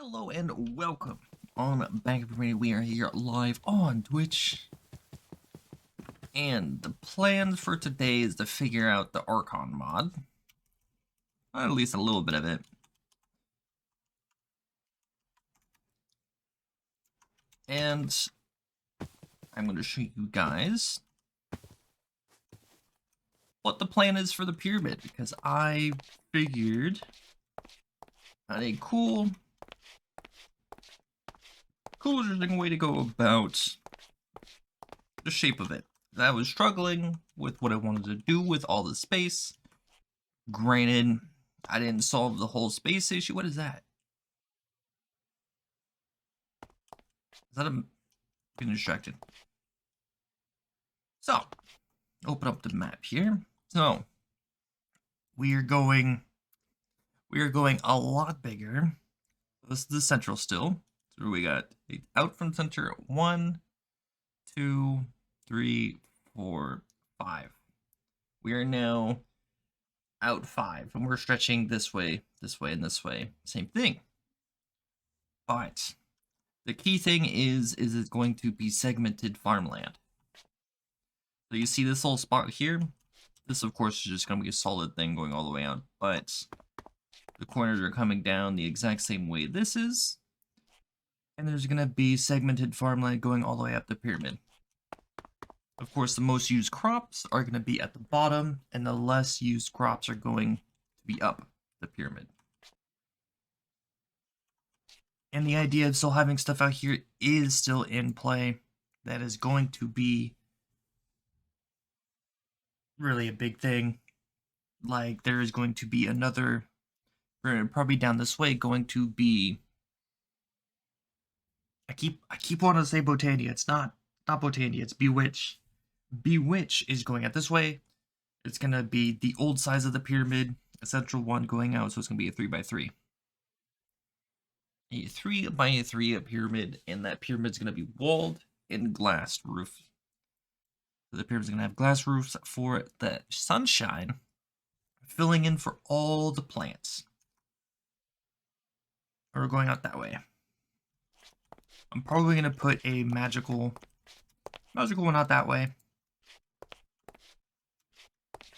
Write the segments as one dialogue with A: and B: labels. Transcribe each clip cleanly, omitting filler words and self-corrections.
A: Hello and welcome on back everybody. We are here live on Twitch, and the plan for today is to figure out the Archon mod, or at least a little bit of it. And I'm going to show you guys what the plan is for the pyramid, because I figured out a cool interesting way to go about the shape of it. I was struggling with what I wanted to do with all the space. Granted, I didn't solve the whole space issue. What is that? Is that a... Getting distracted. So, open up the map here. So, we are going a lot bigger. This is the central still. So we got out from center 1, 2, 3, 4, 5. We are now out 5, and we're stretching this way, and this way. Same thing. But the key thing is it's going to be segmented farmland. So you see this little spot here? This, of course, is just going to be a solid thing going all the way out, but the corners are coming down the exact same way this is. And there's going to be segmented farmland going all the way up the pyramid. Of course, the most used crops are going to be at the bottom, and the less used crops are going to be up the pyramid. And the idea of still having stuff out here is still in play. That is going to be really a big thing. Like, there is going to be another, probably down this way, going to be... I keep wanting to say Botania. It's not Botania, it's Bewitch. Bewitch is going out this way. It's going to be the old size of the pyramid, a central one going out, so it's going to be a 3x3. A 3x3 pyramid, and that pyramid's going to be walled and glass roof. So the pyramid's going to have glass roofs for the sunshine, filling in for all the plants. We're going out that way. I'm probably going to put a magical one out that way.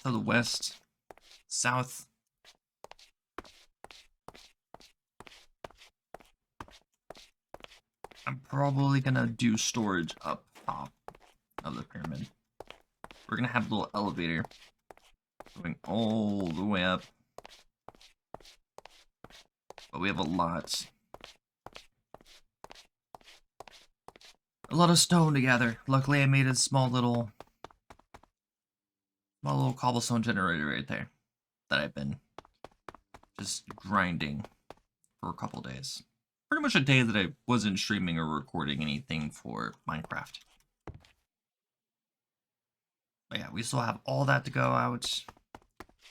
A: To the west, south. I'm probably going to do storage up top of the pyramid. We're going to have a little elevator going all the way up. But we have a lot of stone to gather. Luckily, I made a small little cobblestone generator right there that I've been just grinding for a couple days. Pretty much a day that I wasn't streaming or recording anything for Minecraft. But yeah, we still have all that to go out.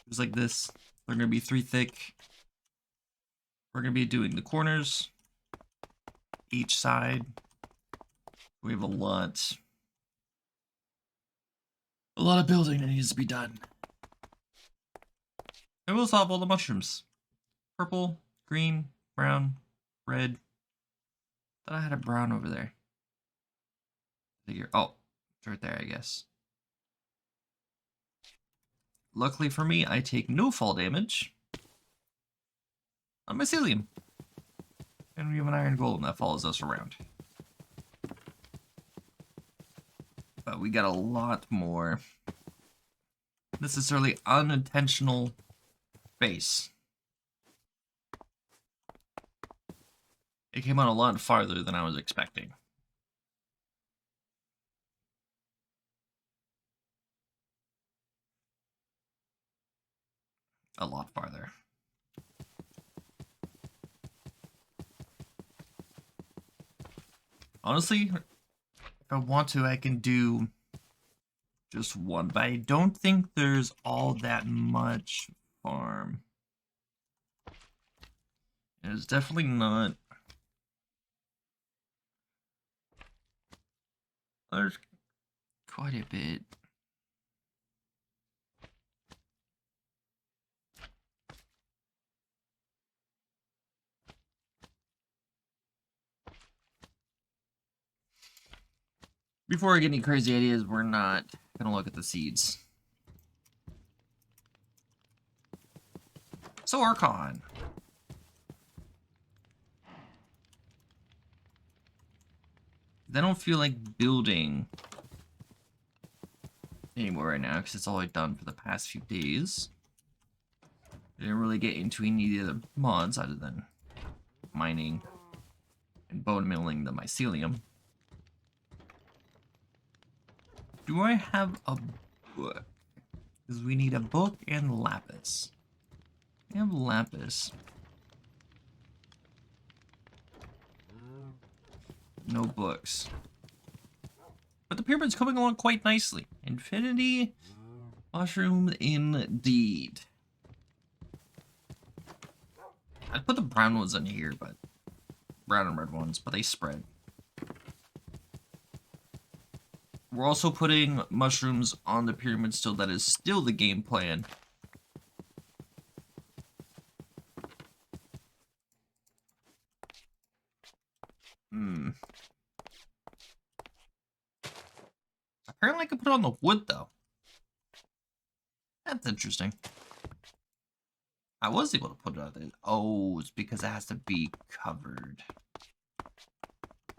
A: Just like this. They're going to be 3 thick. We're going to be doing the corners. Each side. We have a lot of building that needs to be done. I will solve all the mushrooms. Purple, green, brown, red. Thought I had a brown over there. Oh, it's right there, I guess. Luckily for me, I take no fall damage on mycelium. And we have an iron golem that follows us around. But we got a lot more necessarily unintentional base. It came out a lot farther than I was expecting. A lot farther. Honestly, if I want to, I can do just one, but I don't think there's all that much farm. It's definitely not. There's quite a bit. before I get any crazy ideas, we're not gonna look at the seeds. So Archon. I don't feel like building anymore right now because it's all I've done for the past few days. I didn't really get into any of the other mods other than mining and bone milling the mycelium. Do I have a book? Because we need a book and lapis. I have lapis. No books. But the pyramid's coming along quite nicely. Infinity mushroom indeed. I'd put the brown ones in here, but brown and red ones, but they spread. We're also putting mushrooms on the pyramid still. That is still the game plan. Apparently I can put it on the wood, though. That's interesting. I was able to put it on there. Oh, it's because it has to be covered.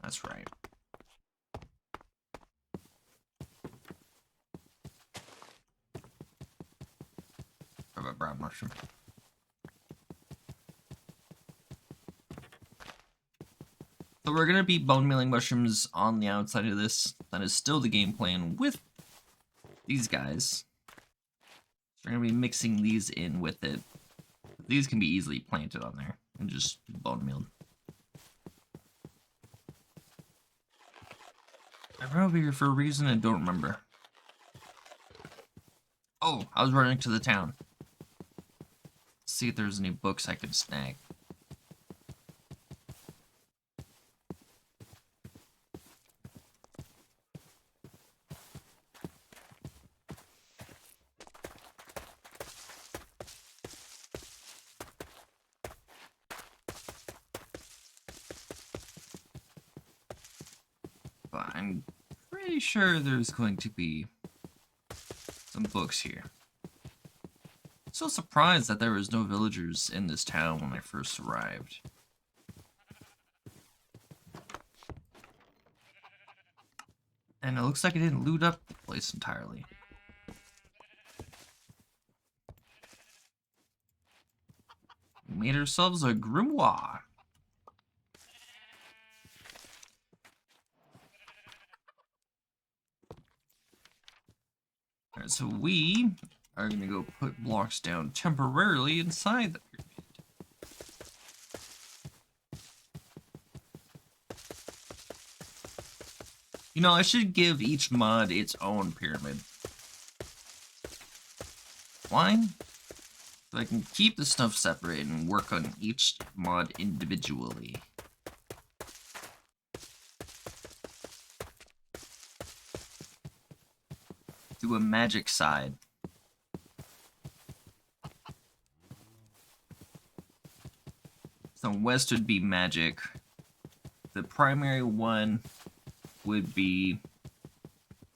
A: That's right. What about brown mushroom? So we're going to be bone milling mushrooms on the outside of this. That is still the game plan with these guys. So we're going to be mixing these in with it. These can be easily planted on there and just bone milled. I ran over here for a reason I don't remember. Oh, I was running to the town. See if there's any books I could snag. But I'm pretty sure there's going to be some books here. So surprised that there was no villagers in this town when I first arrived. And it looks like I didn't loot up the place entirely. We made ourselves a grimoire. Alright, so we are going to go put blocks down temporarily inside the pyramid. You know, I should give each mod its own pyramid. Why? So I can keep the stuff separate and work on each mod individually. Do a magic side. So west would be magic. The primary one would be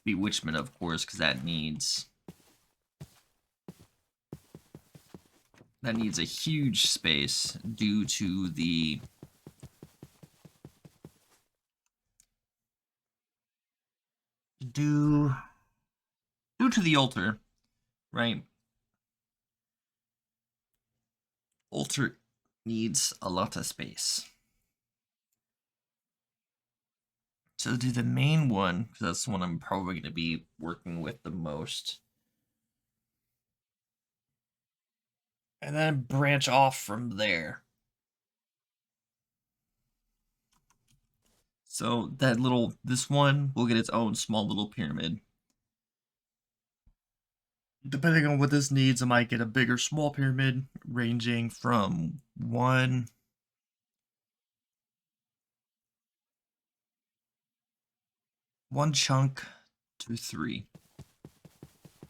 A: bewitchment, of course, because that needs a huge space due to the due to the altar, right? Altar needs a lot of space. So do the main one, because that's the one I'm probably going to be working with the most. And then branch off from there. So this one will get its own small little pyramid. Depending on what this needs, I might get a bigger small pyramid ranging from one chunk to 3.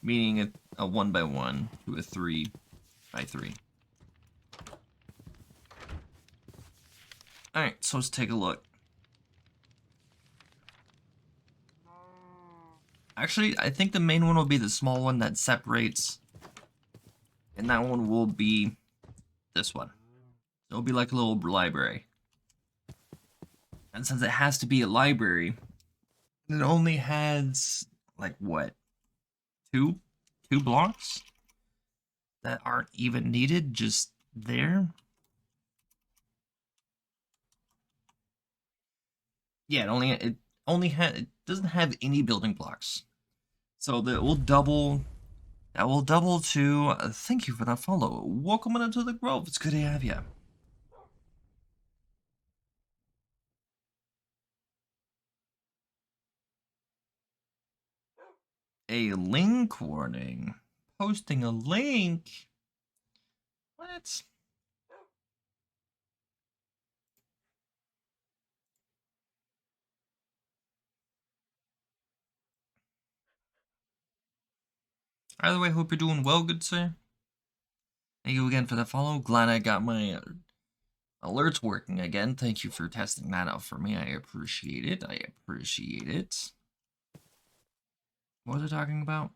A: Meaning a 1 by 1 to a 3 by 3. Alright, so let's take a look. Actually, I think the main one will be the small one that separates. And that one will be this one. It'll be like a little library. And since it has to be a library, it only has, like, what? Two blocks? That aren't even needed, just there? Yeah, it doesn't have any building blocks. So that will double to thank you for that follow. Welcome into the Grove. It's good to have you. A link warning. Posting a link. What? Either way, hope you're doing well, good sir. Thank you again for the follow. Glad I got my alerts working again. Thank you for testing that out for me. I appreciate it. I appreciate it. What was I talking about?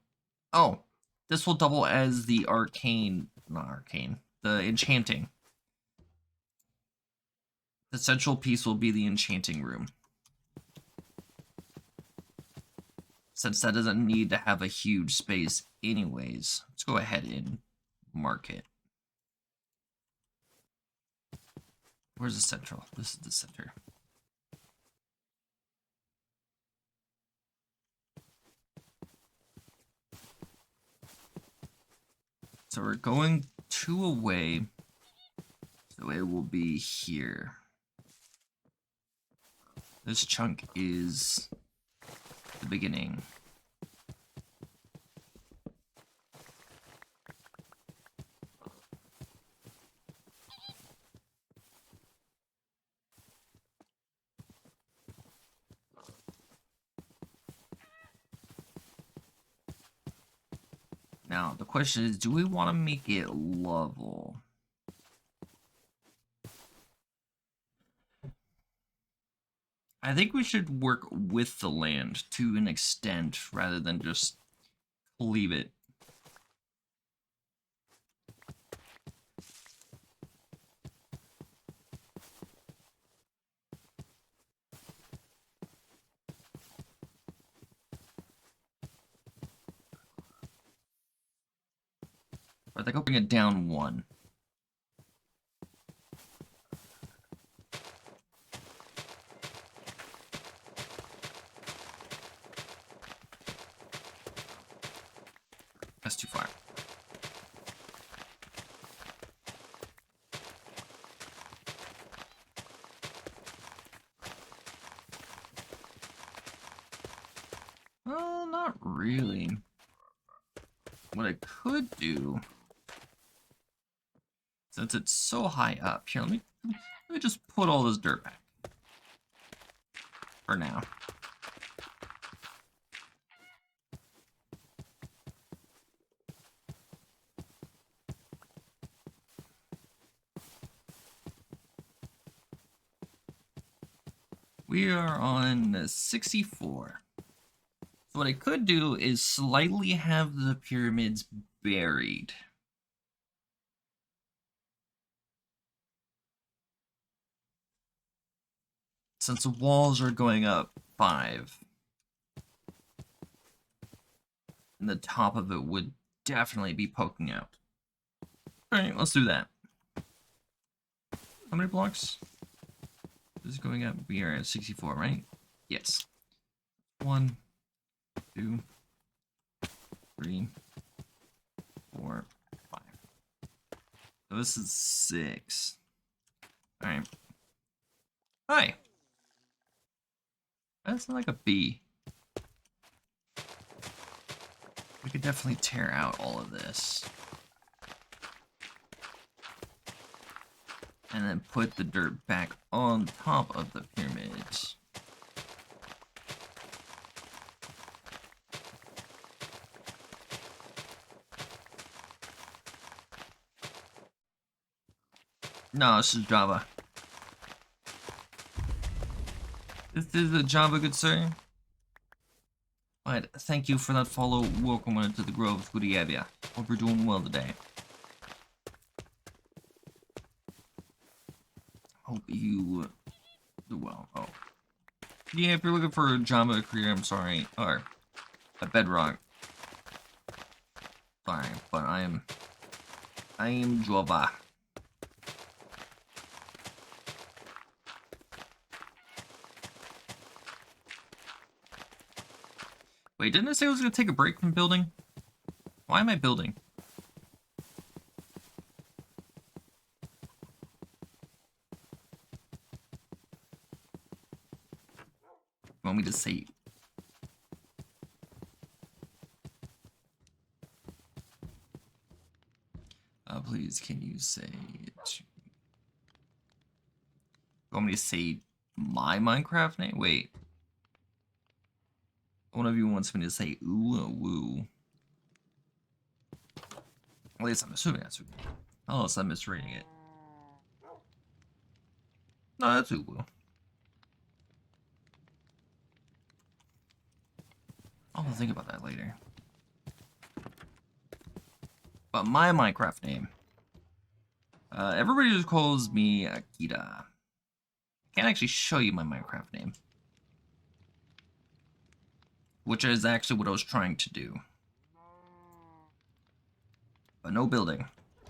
A: Oh, this will double as the not arcane, the enchanting. The central piece will be the enchanting room. Since that doesn't need to have a huge space anyways, let's go ahead and mark it. Where's the central? This is the center. So we're going 2 away, so it will be here. This chunk is the beginning. Now, the question is, do we want to make it level? I think we should work with the land to an extent rather than just leave it. I think I'll bring it down 1. That's too far. Well, not really. What I could do, since it's so high up, here, let me just put all this dirt back. For now. We are on 64. So what I could do is slightly have the pyramids buried. Since the walls are going up 5. And the top of it would definitely be poking out. Alright, let's do that. How many blocks? This is going up. We are at 64, right? Yes. 1, 2, 3, 4, 5. So this is 6. Alright. Hi! That's not like a B. We could definitely tear out all of this. And then put the dirt back on top of the pyramids. No, this is Java. This is a Java, good sir. But thank you for that follow. Welcome to the Grove. Good to have ya. Hope you're doing well today. Hope you do well. Oh. Yeah, if you're looking for a Java career, I'm sorry. Or a Bedrock. Sorry, but I am Java. Wait, didn't I say I was gonna take a break from building? Why am I building? You want me to say? Please, can you say it? You want me to say my Minecraft name? Wait. One of you wants me to say ooh woo. At least I'm assuming that's ooh. Unless I'm misreading it. No, that's ooh woo. I'll think about that later. But my Minecraft name. Everybody just calls me Akeada. I can't actually show you my Minecraft name. Which is actually what I was trying to do. But no building.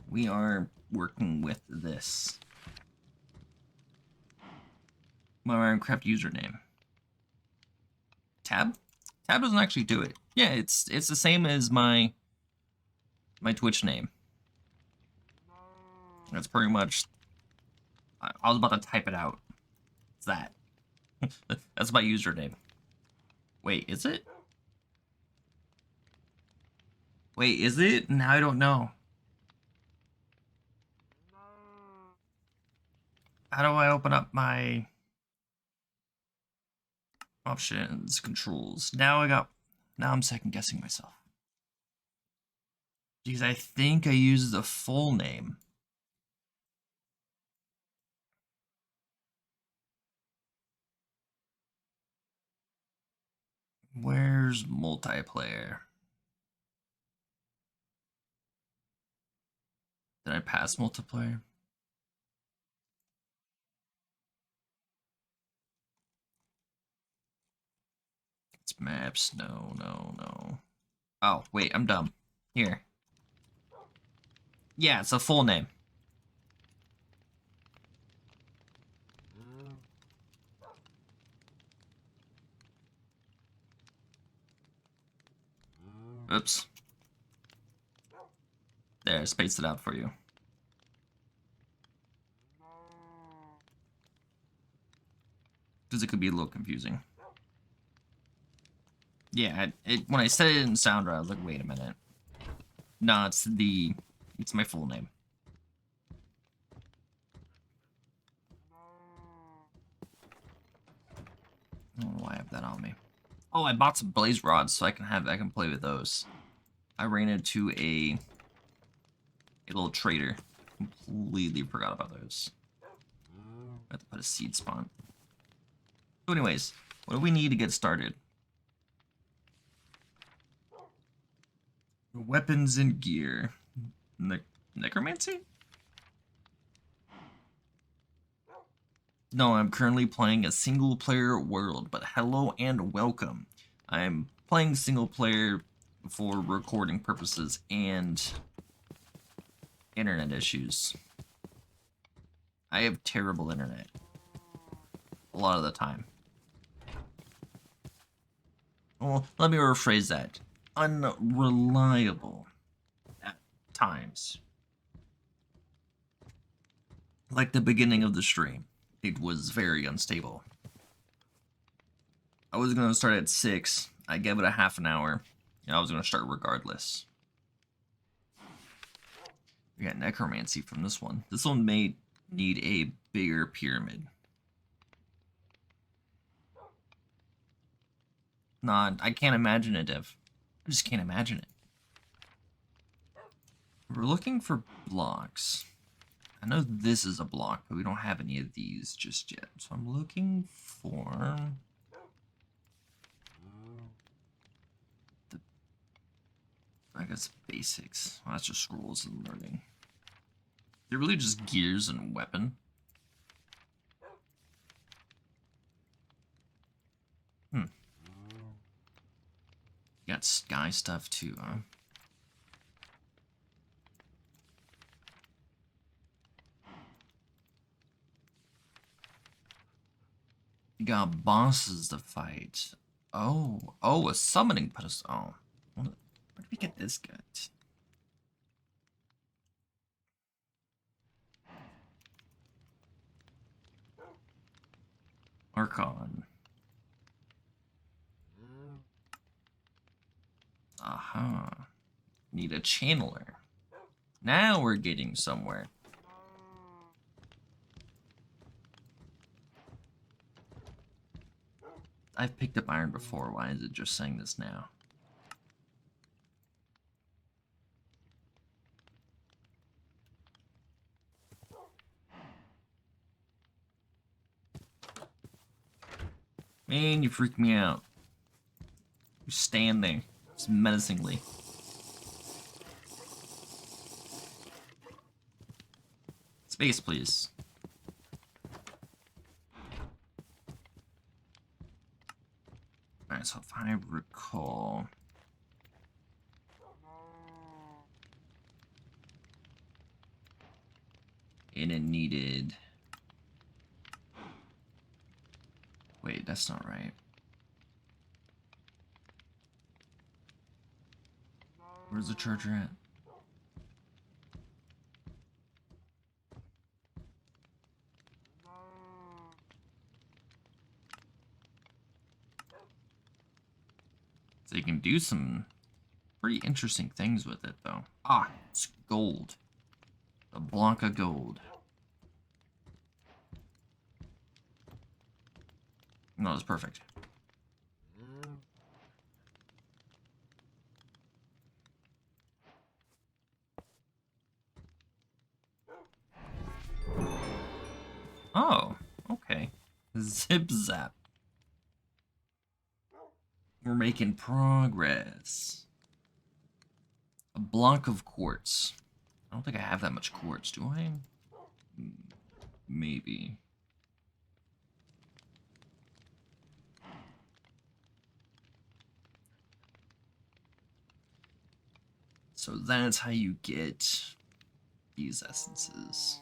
A: We are working with this. My Minecraft username. Tab? Tab doesn't actually do it. Yeah, it's the same as my Twitch name. That's pretty much... I was about to type it out. It's that. That's my username. Wait, is it? Wait, is it? Now I don't know. How do I open up my options, controls? Now I'm second guessing myself. Because I think I used the full name. Where's multiplayer? Did I pass multiplayer? It's maps. No, no, no. Oh, wait, I'm dumb. Here. Yeah, it's a full name. Oops. There, I spaced it out for you. Because it could be a little confusing. Yeah, when I said it didn't sound right, I was like, wait a minute. No, it's my full name. I don't know why I have that on me. Oh, I bought some blaze rods so I can play with those. I ran into a little trader. Completely forgot about those. I have to put a seed spawn. So anyways, what do we need to get started? Weapons and gear. Necromancy? No, I'm currently playing a single player world, but hello and welcome. I'm playing single player for recording purposes and internet issues. I have terrible internet. A lot of the time. Well, let me rephrase that. Unreliable at times. Like the beginning of the stream. It was very unstable. I was going to start at 6. I gave it a half an hour. And I was going to start regardless. We got Necromancy from this one. This one may need a bigger pyramid. Nah, I can't imagine it, Dev. I just can't imagine it. We're looking for blocks. I know this is a block, but we don't have any of these just yet. So I'm looking for... guess basics. Well, that's just scrolls and learning. They're really just gears and weapon. Hmm. You got sky stuff too, huh? You got bosses to fight. Oh, a summoning pedestal. Oh, where did we get this guy? Archon. Aha. Need a channeler. Now we're getting somewhere. I've picked up iron before. Why is it just saying this now? Man, you freak me out. You stand there, just menacingly. Space, please. Alright, so if I recall... And it needed... Wait, that's not right. Where's the charger at? So you can do some pretty interesting things with it, though. Ah, it's gold. The block of gold. No, it's perfect. Oh, okay. Zip zap. We're making progress. A block of quartz. I don't think I have that much quartz, do I? Maybe. So that's how you get these essences.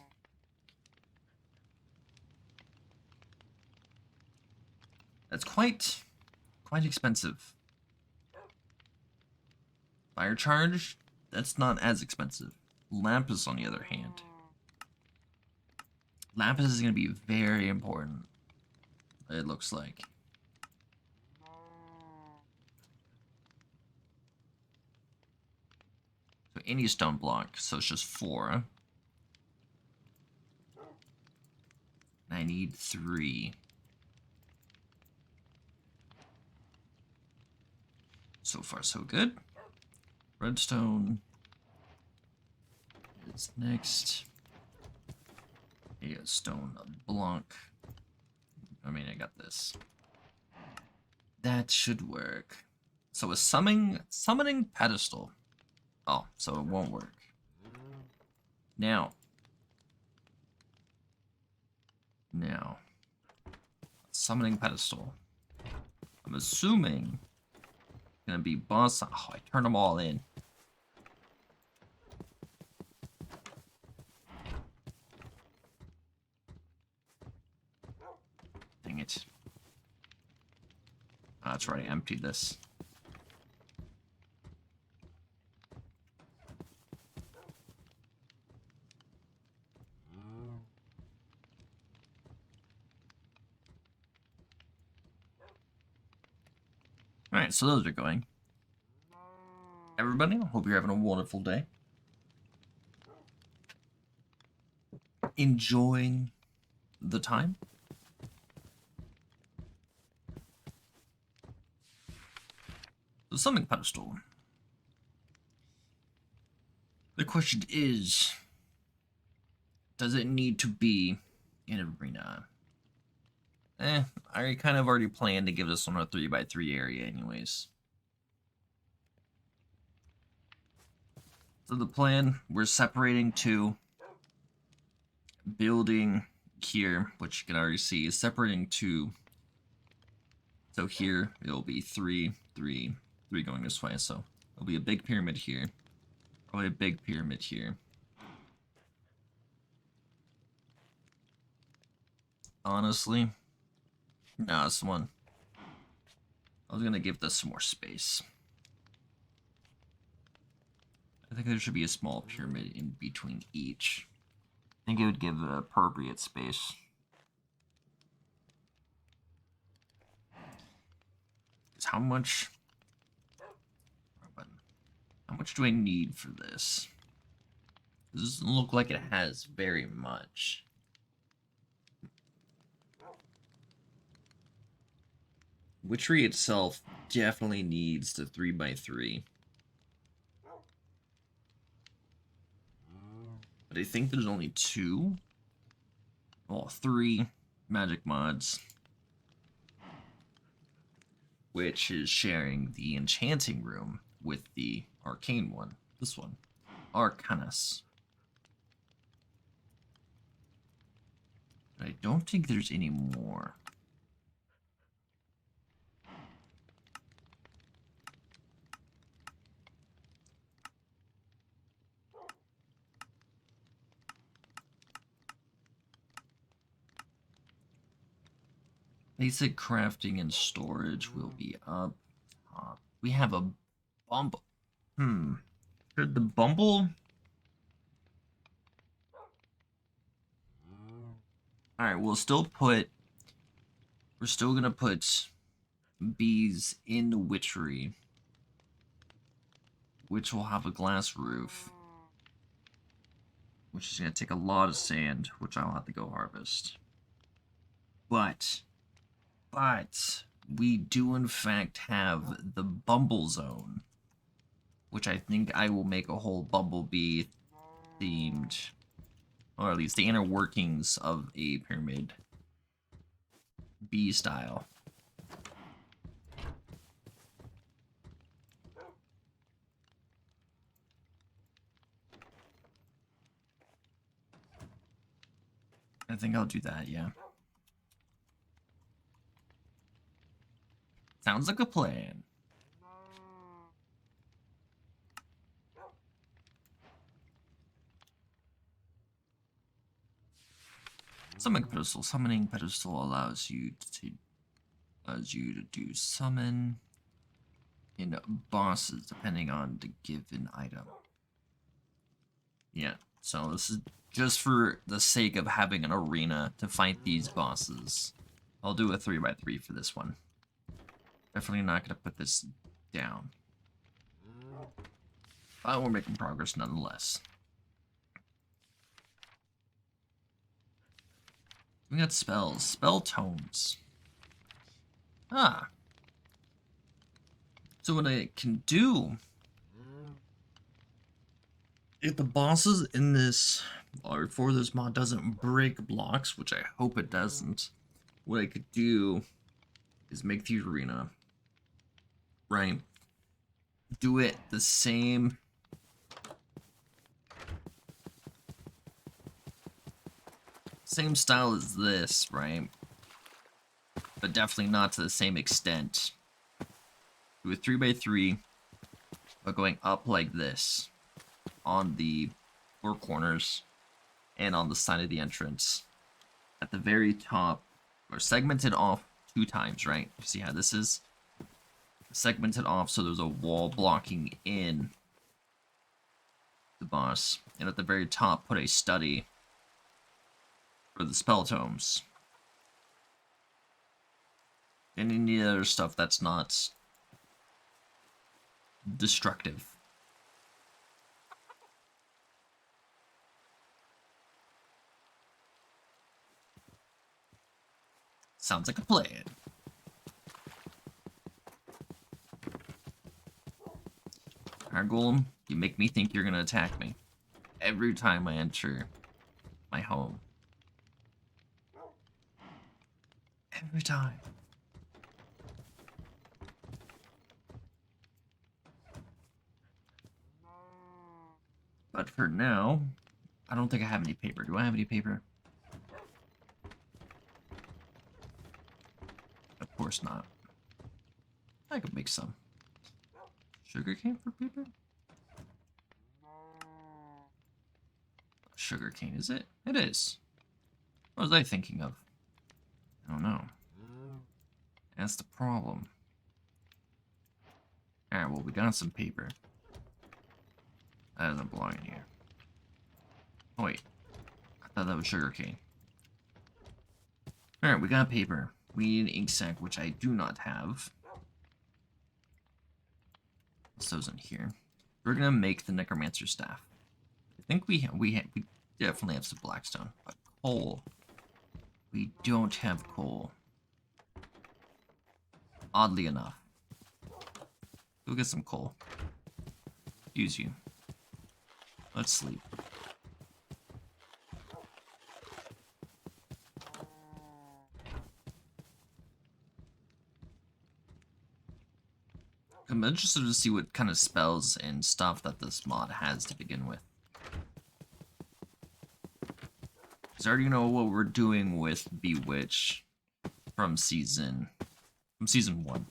A: That's quite expensive. Fire charge, that's not as expensive. Lapis, on the other hand. Lapis is going to be very important, it looks like. So any stone block, so it's just 4. And I need 3. So far, so good. Redstone is next. Yeah, stone block. I mean, I got this. That should work. So a summoning pedestal. Oh, so it won't work. Now, summoning pedestal. I'm assuming gonna be boss. Oh, I turned them all in. Dang it. Oh, that's right, I emptied this. Alright, so those are going. Everybody, hope you're having a wonderful day. Enjoying the time. The summoning pedestal. The question is, does it need to be in an arena? I kind of already planned to give this one a 3x3 area anyways. So the plan, we're separating two, building here, which you can already see, is separating two. So here, it'll be 3, 3, 3 going this way. So it'll be a big pyramid here. Probably a big pyramid here. Honestly, no, this one. I was going to give this some more space. I think there should be a small pyramid in between each. I think it would give the appropriate space. How much do I need for this? This doesn't look like it has very much. Witchery itself definitely needs the 3x3. But I think there's only 2. Well, 3 magic mods. Which is sharing the Enchanting Room with the Arcane one. This one. Arcanus. But I don't think there's any more. Basic crafting and storage will be up top. We have a bumble. Should the bumble? Alright, we're still gonna put bees in the witchery, which will have a glass roof, which is gonna take a lot of sand, which I'll have to go harvest. But we do in fact have the Bumble Zone, which I think I will make a whole Bumblebee themed, or at least the inner workings of a pyramid bee style. I think I'll do that, yeah. Sounds like a plan. Summoning Pedestal. Summoning Pedestal allows you to do summon in bosses depending on the given item. Yeah, so this is just for the sake of having an arena to fight these bosses. I'll do a 3x3 for this one. Definitely not going to put this down. But we're making progress nonetheless. We got spells. Spell tomes. Ah. So what I can do, if the bosses in this, or for this mod doesn't break blocks, which I hope it doesn't, what I could do is make the arena, right? Do it the same style as this, right? But definitely not to the same extent. Do a 3x3, but going up like this on the 4 corners and on the side of the entrance. At the very top, or segmented off 2 times, right? You see how this is? Segmented off so there's a wall blocking in the boss. And at the very top, put a study for the spell tomes. And any other stuff that's not destructive. Sounds like a plan. Our golem, you make me think you're gonna attack me every time I enter my home. Every time. For now, I don't think I have any paper. Do I have any paper? Of course not. I could make some. Sugarcane for paper? Sugarcane, is it? It is. What was I thinking of? I don't know. That's the problem. Alright, well, we got some paper. That doesn't belong in here. Oh, wait. I thought that was sugarcane. Alright, we got paper. We need an ink sac, which I do not have. What's those in here? We're gonna make the Necromancer staff. I think we definitely have some blackstone, but coal. We don't have coal. Oddly enough. Go get some coal. Use you. Let's sleep. I'm interested to see what kind of spells and stuff that this mod has to begin with. Because I already know what we're doing with Bewitch from season 1.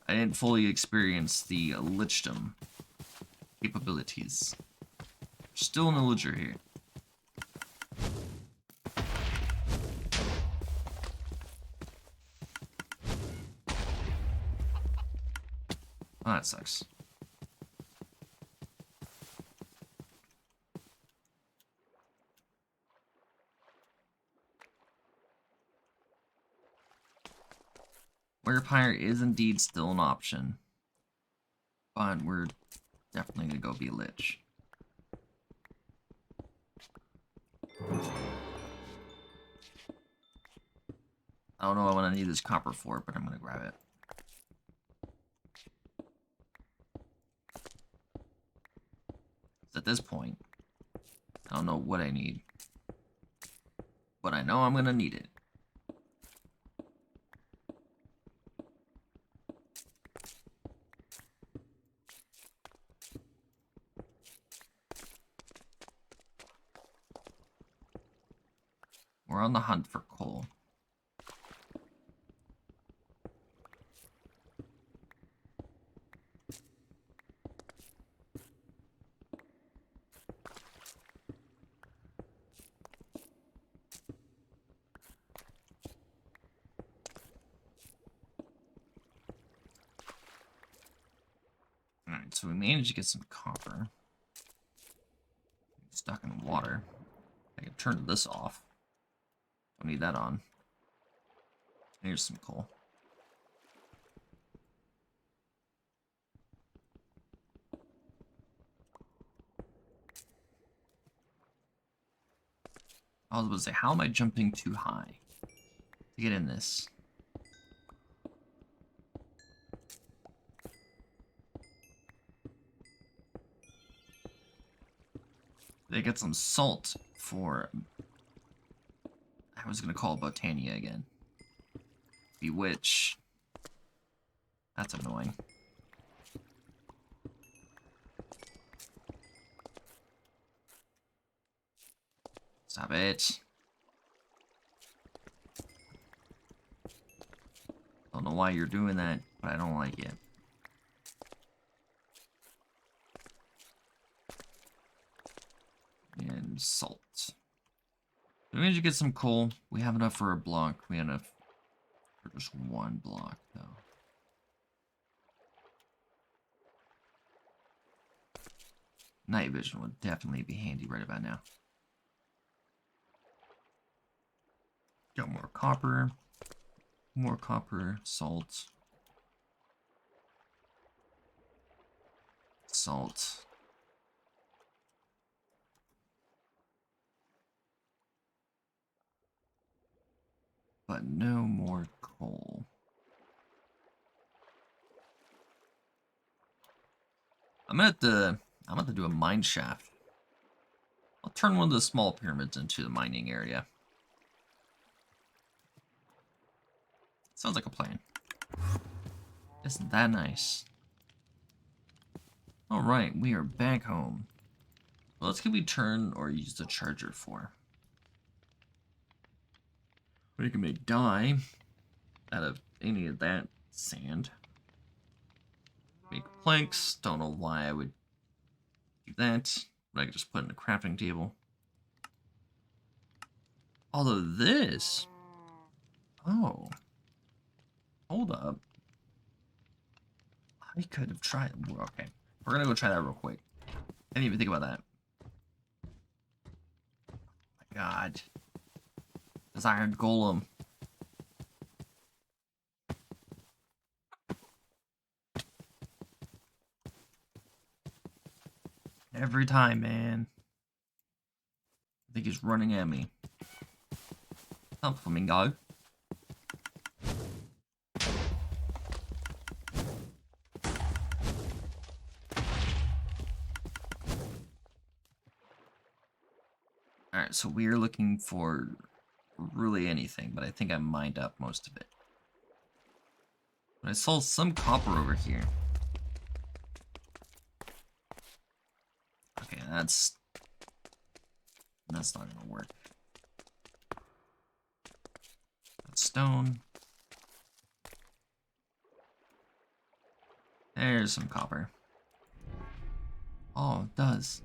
A: I didn't fully experience the lichdom capabilities. Still no licher here. Oh, that sucks. Werepire is indeed still an option, but we're definitely gonna go be a lich. I don't know what I need this copper for, but I'm gonna grab it. At this point, I don't know what I need, but I know I'm gonna need it. We're on the hunt for coal. Alright, so we managed to get some copper. Stuck in water. I can turn this off. Don't need that on. Here's some coal. I was about to say, how am I jumping too high to get in this? They get some salt for... I was gonna call it Botania again. Bewitch. That's annoying. Stop it. Don't know why you're doing that, but I don't like it. And salt. We managed to get some coal. We have enough for a block. We have enough for just one block, though. Night vision would definitely be handy right about now. Got more copper, salt, salt. But no more coal. I'm gonna have to do a mine shaft. I'll turn one of the small pyramids into the mining area. Sounds like a plan. Isn't that nice? Alright, we are back home. What else can we turn or use the charger for? We can make dye out of any of that sand. Make planks. Don't know why I would do that, but I could just put in a crafting table. Although this... Oh. Hold up. I could have tried... Okay. We're gonna go try that real quick. I didn't even think about that. Oh my god. This iron golem. Every time, man. I think he's running at me. Come, flamingo. Alright, so we're looking for really anything, but I think I mined up most of it. But I saw some copper over here. Okay, that's not gonna work. That's stone. There's some copper. Oh, it does.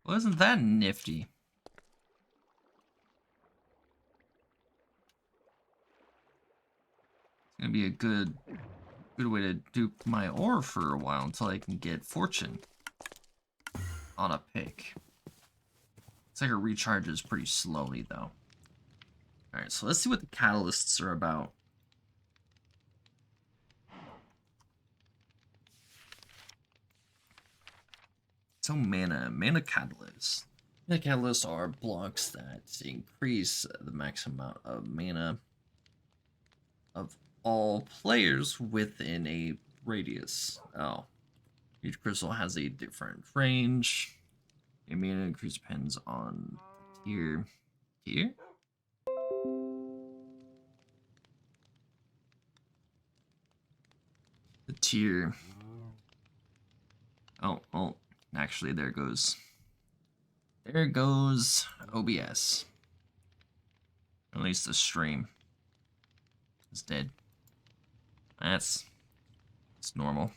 A: Wasn't that nifty? It's gonna be a good way to dupe my ore for a while until I can get fortune on a pick. Looks like it recharges pretty slowly though. Alright, so let's see what the catalysts are about. So mana catalysts. Mana catalysts are blocks that increase the maximum amount of mana of all players within a radius. Oh, each crystal has a different range. A mana increase depends on tier. Tier? The tier. Oh, actually, there goes. There goes OBS. At least the stream is dead. That's normal.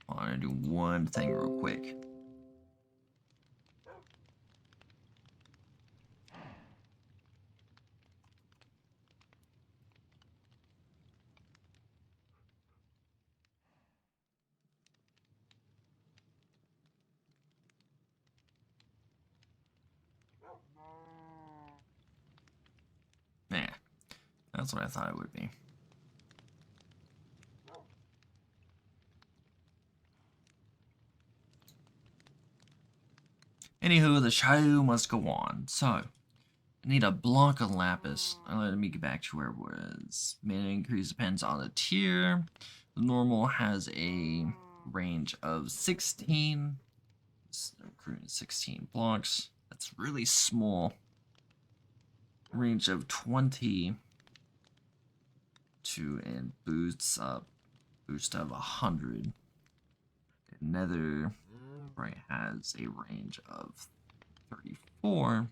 A: I'm gonna do one thing real quick. Yeah, that's what I thought it would be. Anywho, the show must go on. So, I need a block of lapis. Let me get back to where it was. Mana increase depends on the tier. The normal has a range of 16. 16 blocks. That's really small. Range of 20 to and boost of 100. Nether right has a range of 34.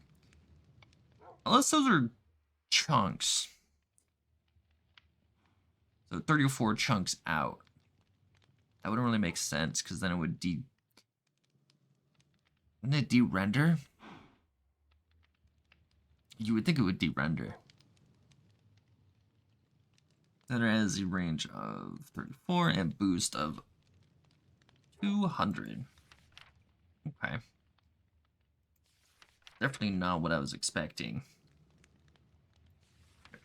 A: Unless those are chunks. So 34 chunks out. That wouldn't really make sense because then it would wouldn't it de-render? You would think it would de-render. That has a range of 34 and boost of 200. Okay. Definitely not what I was expecting.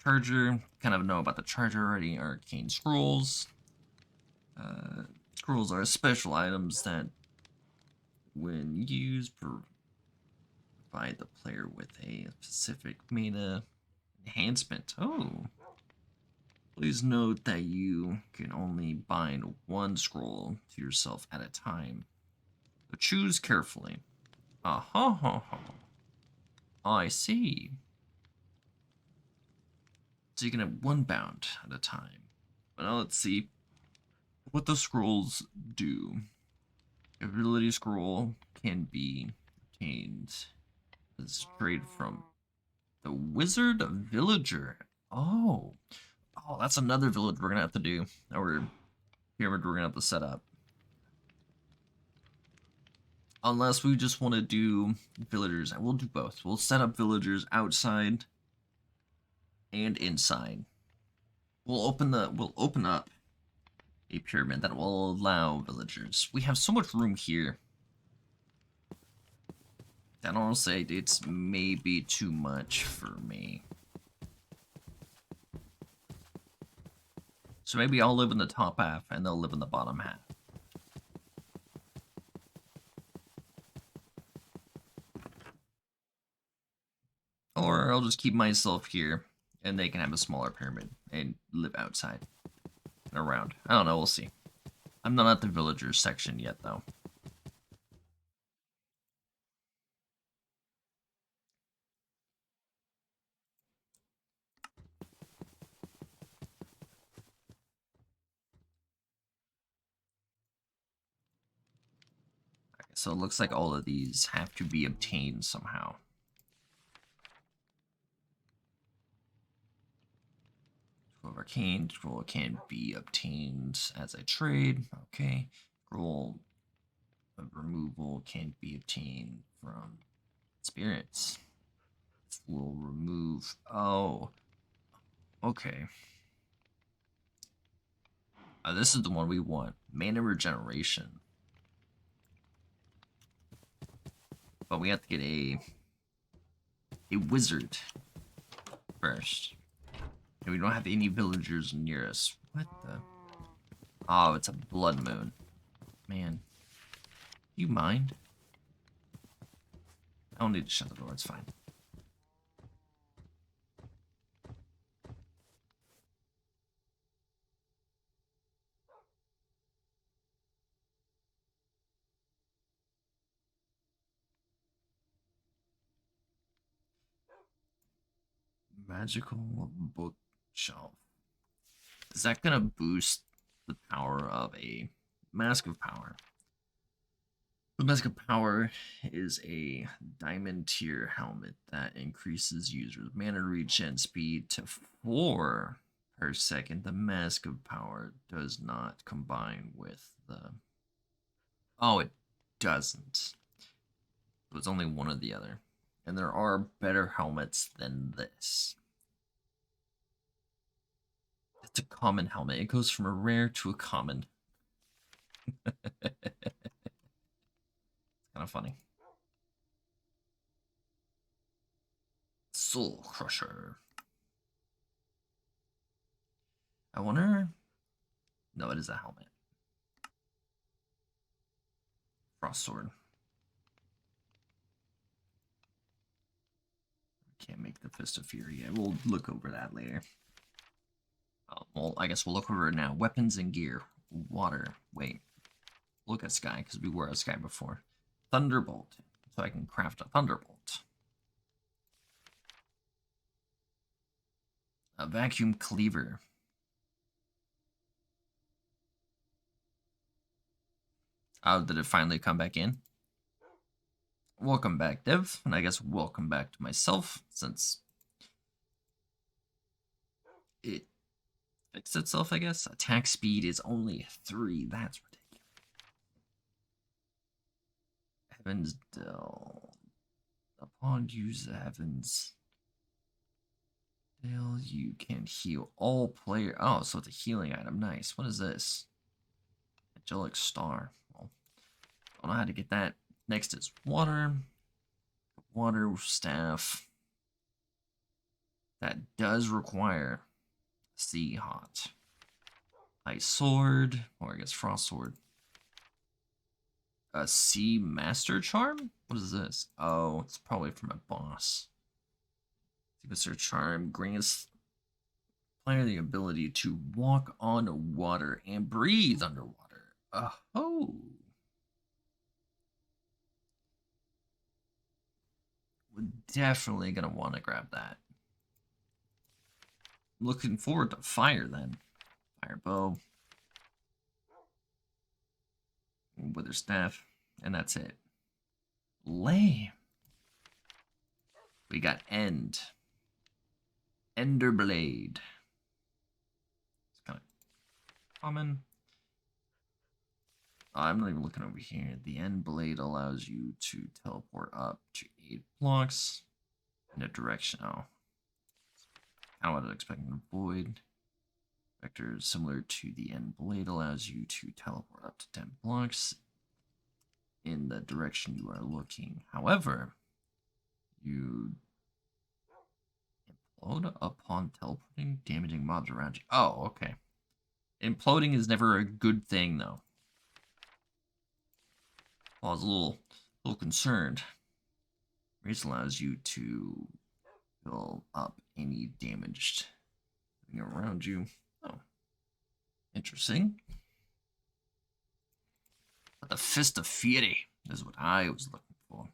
A: Charger, kind of know about the charger already. Arcane Scrolls. Scrolls are special items that, when used, provide the player with a specific mana enhancement. Oh. Please note that you can only bind one scroll to yourself at a time. So choose carefully. Uh-huh. I see. So you can have one bound at a time. Well, let's see what the scrolls do. Ability scroll can be obtained as trade from the Wizard Villager. Oh. Oh, that's another village we're gonna have to do. Or pyramid we're gonna have to set up. Unless we just want to do villagers. We'll do both. We'll set up villagers outside and inside. We'll open up a pyramid that will allow villagers. We have so much room here that honestly it's maybe too much for me. So maybe I'll live in the top half and they'll live in the bottom half. Or I'll just keep myself here and they can have a smaller pyramid and live outside and around. I don't know, we'll see. I'm not at the villagers section yet though. Okay, so it looks like all of these have to be obtained somehow. Scroll of Arcane. Scroll can be obtained as a trade. Okay. Scroll of removal can be obtained from spirits. Will remove. Oh. Okay. This is the one we want. Mana regeneration. But we have to get a wizard first. And we don't have any villagers near us. What the? Oh, it's a blood moon. Man. Do you mind? I don't need to shut the door, it's fine. Magical bookshelf. Is that gonna boost the power of a Mask of Power? The Mask of Power is a diamond tier helmet that increases users' mana regen speed to 4 per second. The Mask of Power does not combine with the... Oh, it doesn't. So it's only one or the other. And there are better helmets than this. It's a common helmet. It goes from a rare to a common. It's kind of funny. Soul Crusher. I wonder... No, it is a helmet. Frost Sword. Can't make the Fist of Fury yet. We'll look over that later. Well, I guess we'll look over it now. Weapons and gear. Water. Wait. Look at Sky, because we were at Sky before. Thunderbolt. So I can craft a Thunderbolt. A Vacuum Cleaver. Oh, did it finally come back in? Welcome back, Dev. And I guess welcome back to myself, since it fixed itself, I guess. Attack speed is only 3. That's ridiculous. Heaven's Dell. Upon use the Heaven's Dell, you can heal all player. Oh, so it's a healing item. Nice. What is this? Angelic Star. Well, I don't know how to get that. Next is water. Water staff. That does require Sea Hot. Ice Sword. Or I guess Frost Sword. A Sea Master Charm? What is this? Oh, it's probably from a boss. Sea Master Charm grants player the ability to walk on water and breathe underwater. Oh. we're definitely gonna want to grab that. Looking forward to fire then. Fire bow. Wither staff. And that's it. Lame. We got end. Ender blade. It's kind of common. I'm not even looking over here. The end blade allows you to teleport up to 8 blocks in a direction. Oh. Kind of what I was expecting. Void. Vector similar to the end blade allows you to teleport up to 10 blocks in the direction you are looking. However, you implode upon teleporting, damaging mobs around you. Oh, okay. Imploding is never a good thing, though. Well, I was a little concerned. Race allows you to fill up any damaged thing around you. Oh, interesting. But the Fist of Fury is what I was looking for.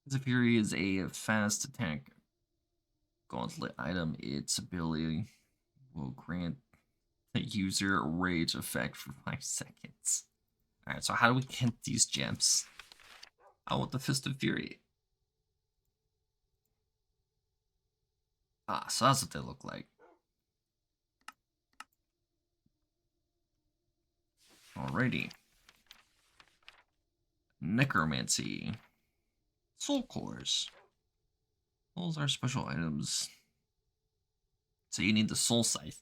A: Fist of Fury is a fast attack gauntlet item. Its ability will grant the user a rage effect for 5 seconds. Alright, so how do we get these gems? I want the Fist of Fury. Ah, so that's what they look like. Alrighty. Necromancy. Soul cores. Those are special items. So you need the soul scythe.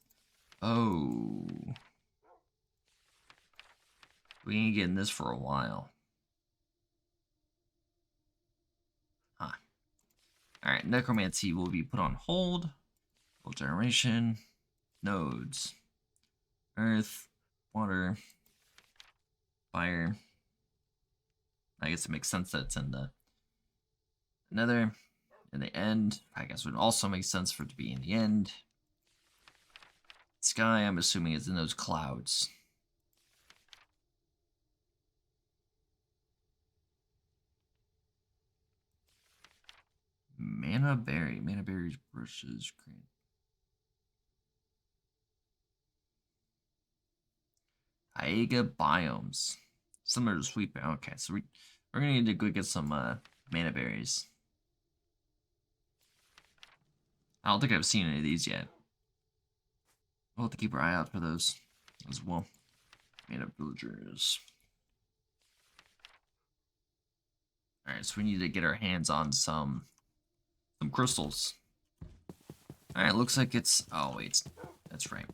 A: Oh. We ain't getting this for a while. Huh. Alright, necromancy will be put on hold. Full generation. Nodes. Earth. Water. Fire. I guess it makes sense that it's in the nether. In the end. I guess it would also make sense for it to be in the end. Sky, I'm assuming, is in those clouds. Mana berry. Mana berries brushes. Akeada biomes. Similar to sweet. Okay, so we're gonna need to go get some mana berries. I don't think I've seen any of these yet. We'll have to keep our eye out for those as well. Mana villagers. Alright, so we need to get our hands on some crystals. Alright, looks like it's... Oh, wait. That's right.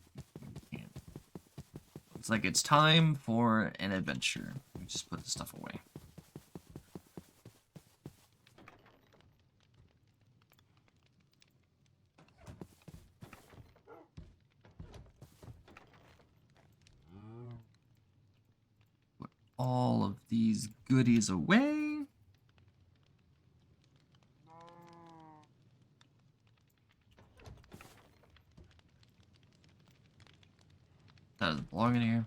A: Looks like it's time for an adventure. Let me just put this stuff away. Put all of these goodies away. That doesn't belong in here.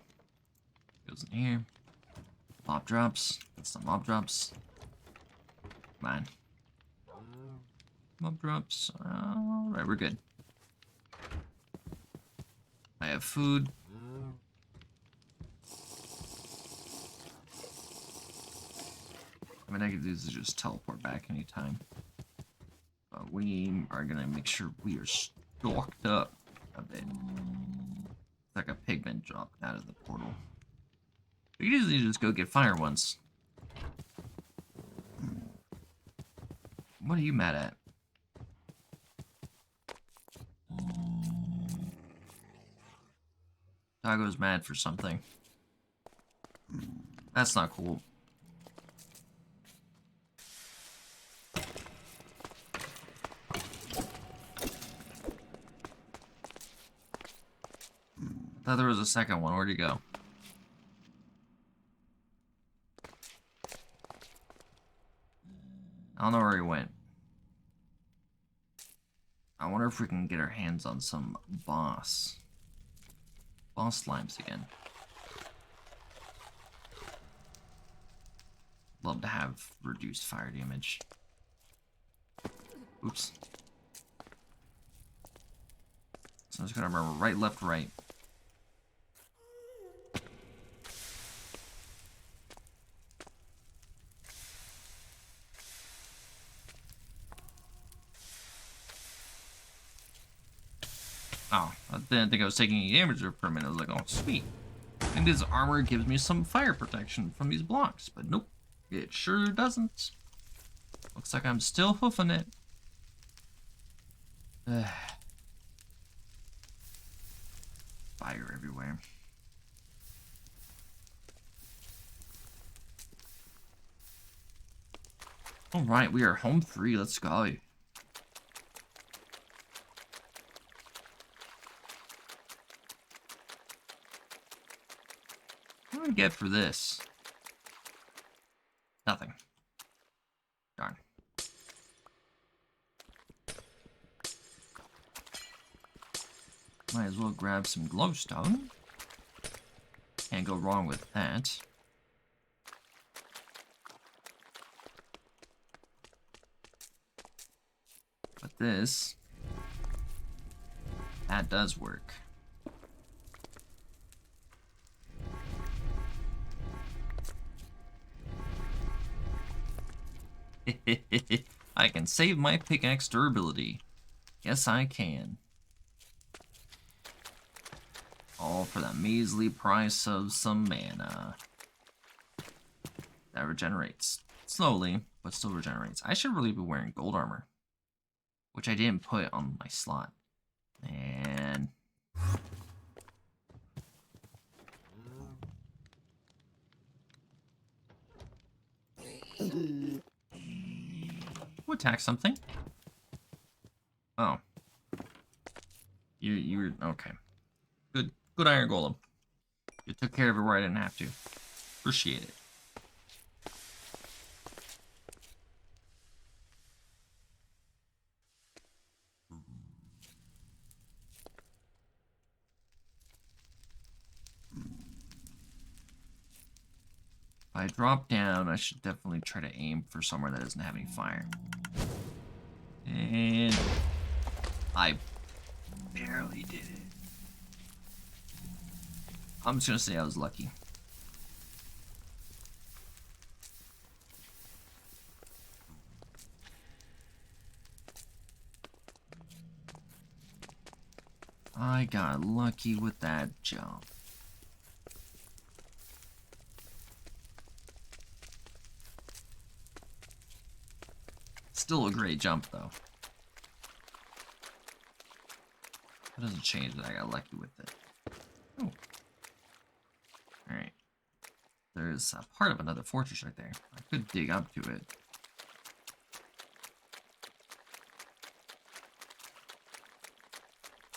A: Goes in here. Mob drops. That's the mob drops. Come on. Mob drops. Alright, we're good. I have food. I mean, I could do this is just teleport back anytime. But we are gonna make sure we are stocked up a bit. Like a pigment dropped out of the portal. We could easily just go get fire ones. What are you mad at? Doggo's mad for something. That's not cool. Thought there was a second one. Where'd he go? I don't know where he went. I wonder if we can get our hands on some boss slimes again. Love to have reduced fire damage. Oops. So I'm just gonna remember right, left, right. Oh, I didn't think I was taking any damage there for a minute. I was like, oh, sweet. And this armor gives me some fire protection from these blocks, but nope, it sure doesn't. Looks like I'm still hoofing it. Fire everywhere. Alright, we are home free. Let's go. What do I get for this? Nothing. Darn. Might as well grab some glowstone. Can't go wrong with that. But this... that does work. I can save my pickaxe durability. Yes, I can. All for the measly price of some mana. That regenerates. Slowly, but still regenerates. I should really be wearing gold armor. Which I didn't put on my slot. And... who attacked something? Oh. You're okay. Good iron golem. You took care of it where I didn't have to. Appreciate it. If I drop down, I should definitely try to aim for somewhere that doesn't have any fire. And I barely did it. I'm just gonna say I was lucky. I got lucky with that jump. Still a great jump, though. That doesn't change that I got lucky with it. Oh. Alright. There's a part of another fortress right there. I could dig up to it.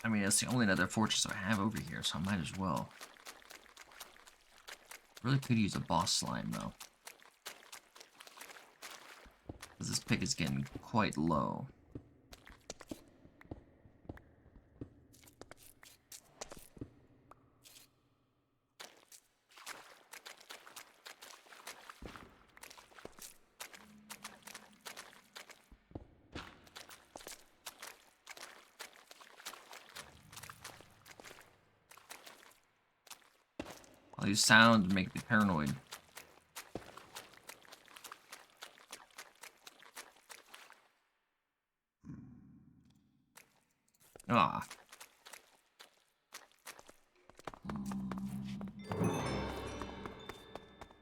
A: I mean, it's the only other fortress I have over here, so I might as well. Really could use a boss slime, though. Because this pick is getting quite low. All these sounds make me paranoid. Ah.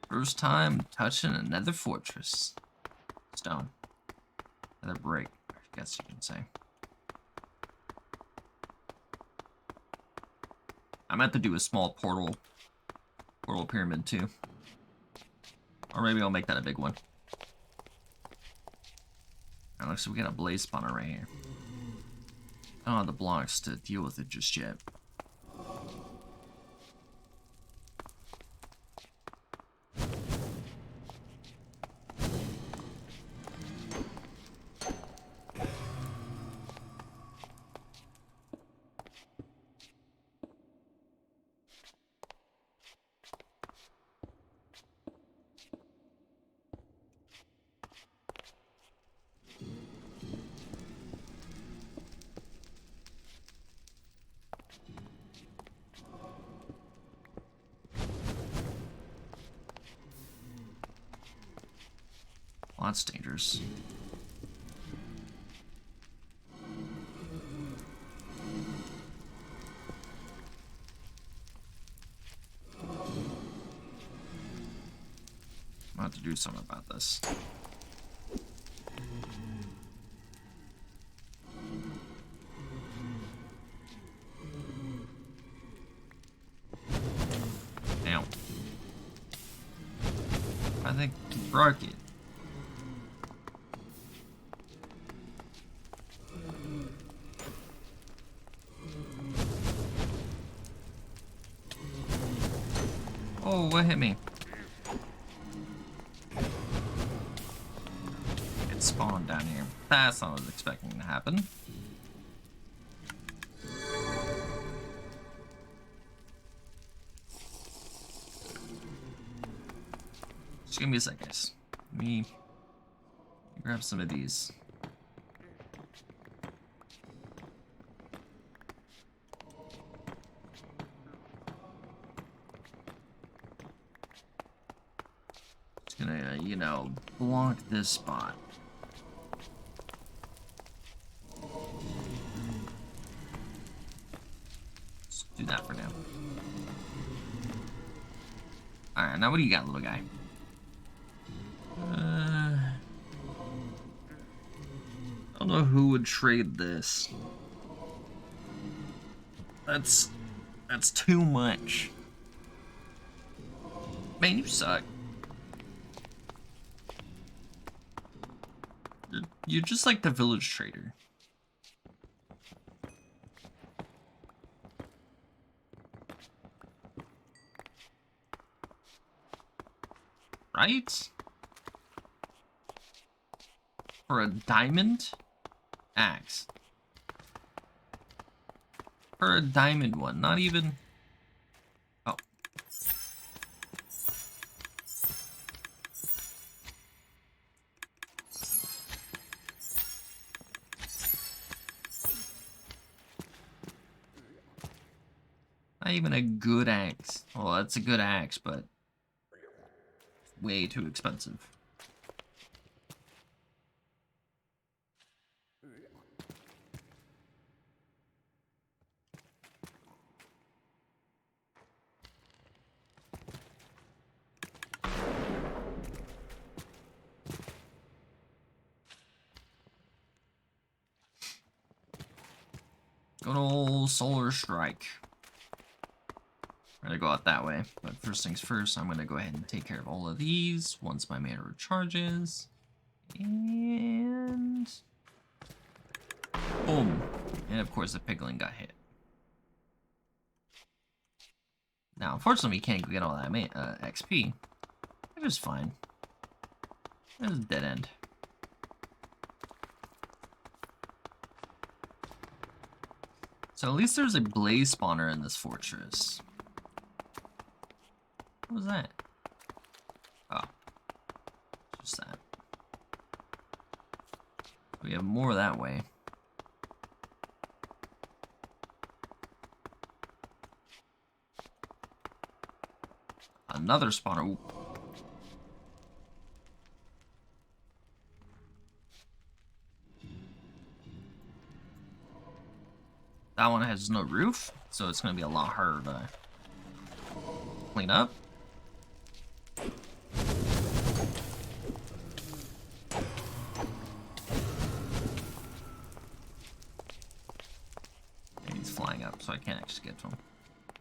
A: First time touching another fortress. Stone. Another brick, I guess you can say. I meant to do a small portal pyramid too. Or maybe I'll make that a big one. Alright, looks like we got a blaze spawner right here. I don't have the blocks to deal with it just yet. that's dangerous. I'm going to have to do something about this. Damn. I think he broke it. Oh, what hit me? It spawned down here. That's not what I was expecting to happen. Just give me a sec, guys. Let me grab some of these. Just gonna, you know, block this spot. Let's do that for now. Alright, now what do you got, little guy? I don't know who would trade this. That's too much. Man, you suck. You're just like the village trader. Right? For a diamond axe. For a diamond one, not even... Oh. Not even a good axe. Well, that's a good axe, but way too expensive. Good old Solar Strike. I'm gonna go out that way, but first things first, I'm gonna go ahead and take care of all of these once my mana recharges. And... boom. And of course the piglin got hit. Now, unfortunately, we can't get all that XP. Which is fine. It's a dead end. So at least there's a blaze spawner in this fortress. What was that? Oh. Just that. We have more that way. Another spawner. Ooh. That one has no roof, so it's going to be a lot harder to clean up. And he's flying up, so I can't actually get to him.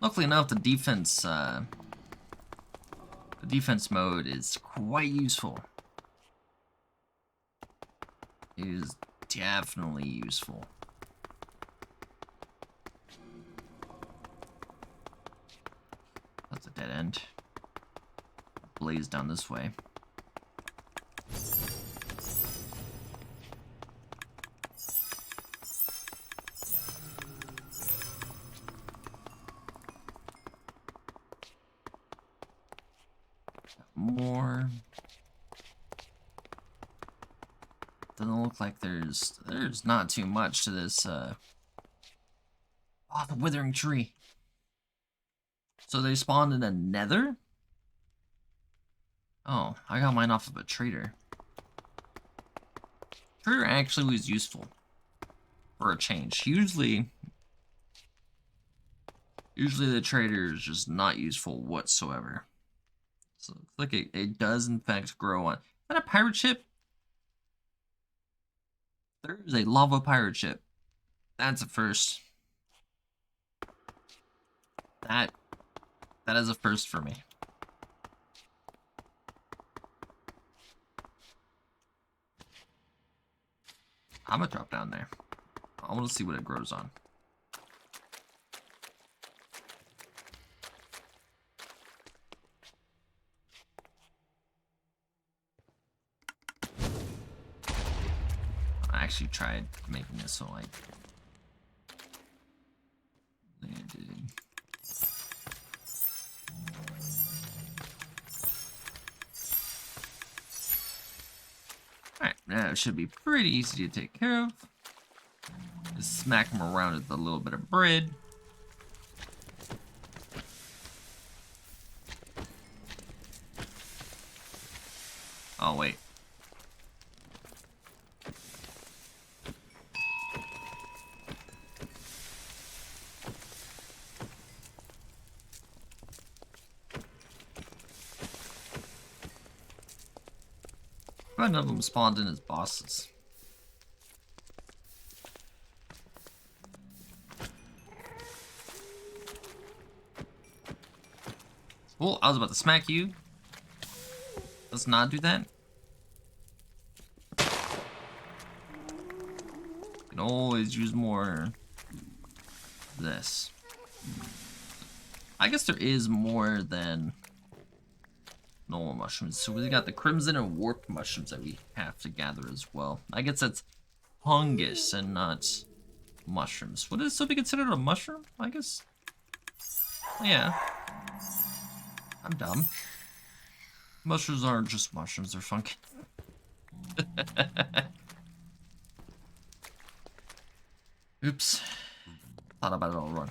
A: Luckily enough, the defense mode is quite useful. It is definitely useful. That's a dead end. Blaze down this way. More. Doesn't look like there's not too much to this. Oh, the withering tree. So they spawned in a nether? Oh, I got mine off of a trader. Trader actually was useful for a change. Usually the trader is just not useful whatsoever. So it looks like it does in fact grow on. Is that a pirate ship? There is a lava pirate ship. That's a first. That is a first for me. I'm gonna drop down there. I want to see what it grows on. I actually tried making it so like landed. Alright, now it should be pretty easy to take care of. Just smack them around with a little bit of bread. Oh, wait. None of them spawned in as bosses. Oh, I was about to smack you. Let's not do that. Can always use more of this. I guess there is more than normal mushrooms. So we got the crimson and warped mushrooms that we have to gather as well. I guess that's fungus and not mushrooms. Would it still be considered a mushroom? I guess. Yeah. I'm dumb. Mushrooms aren't just mushrooms, they're funky. Oops. Thought about it all wrong.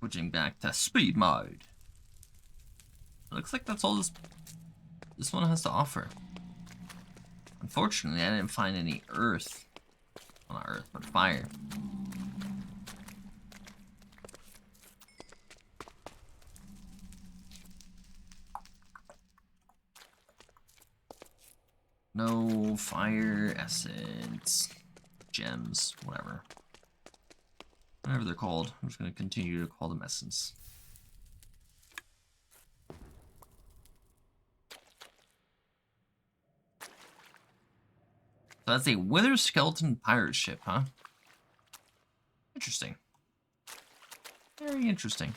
A: Switching back to speed mode. It looks like that's all this one has to offer. Unfortunately, I didn't find any earth. Well, not earth, but fire. No fire, essence, gems, whatever. Whatever they're called. I'm just going to continue to call them essence. So that's a Wither Skeleton pirate ship, huh? Interesting. Very interesting.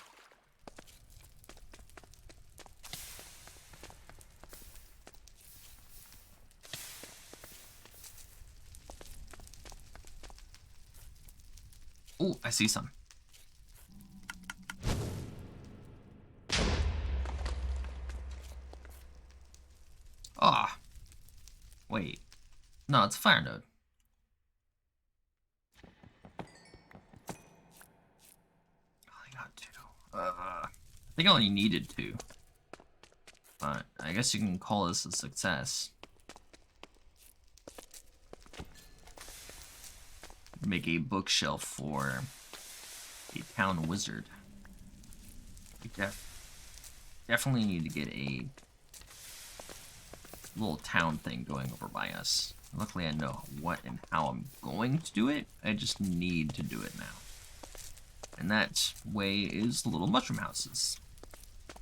A: Oh, I see some. Ah. Wait. No, it's a fire node. I got two. I think I only needed two. But I guess you can call this a success. Make a bookshelf for a town wizard. We definitely need to get a little town thing going over by us. Luckily, I know what and how I'm going to do it. I just need to do it now. And that way is the little mushroom houses.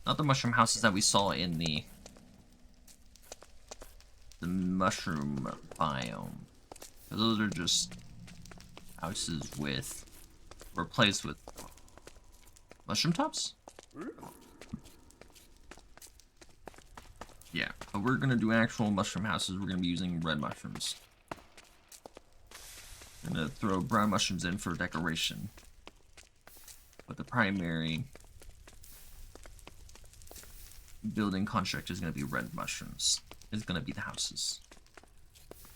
A: Not the mushroom houses that we saw in the mushroom biome. Those are just houses replaced with mushroom tops? Yeah, but we're gonna do actual mushroom houses. We're gonna be using red mushrooms. I'm gonna throw brown mushrooms in for decoration. But the primary building construct is gonna be red mushrooms. It's gonna be the houses.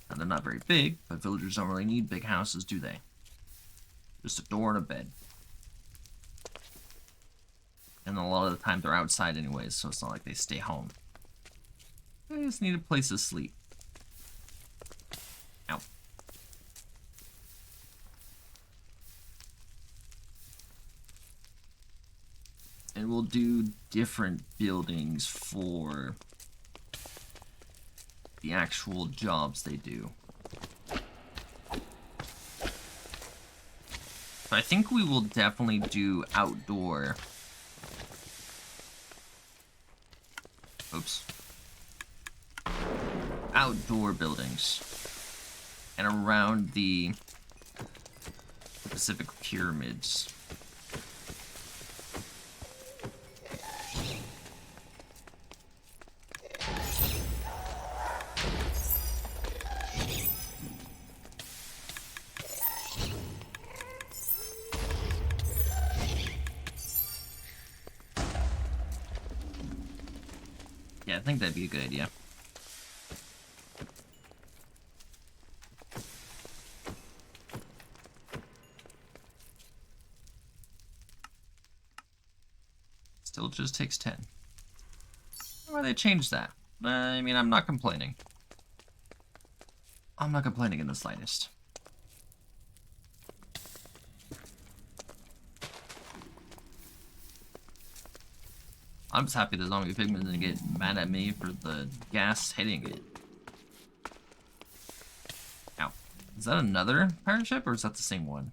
A: Now they're not very big, but villagers don't really need big houses, do they? Just a door and a bed. And a lot of the time they're outside anyways, so it's not like they stay home. They just need a place to sleep. Ow. And we'll do different buildings for the actual jobs they do. So I think we will definitely do outdoor. Oops. Outdoor buildings. And around the Pacific Pyramids. Yeah, I think that'd be a good idea. Still just takes 10. Why they changed that? I mean, I'm not complaining. I'm not complaining in the slightest. I'm just happy the zombie pigmen didn't get mad at me for the gas hitting it. Ow. Is that another pirate ship, or is that the same one?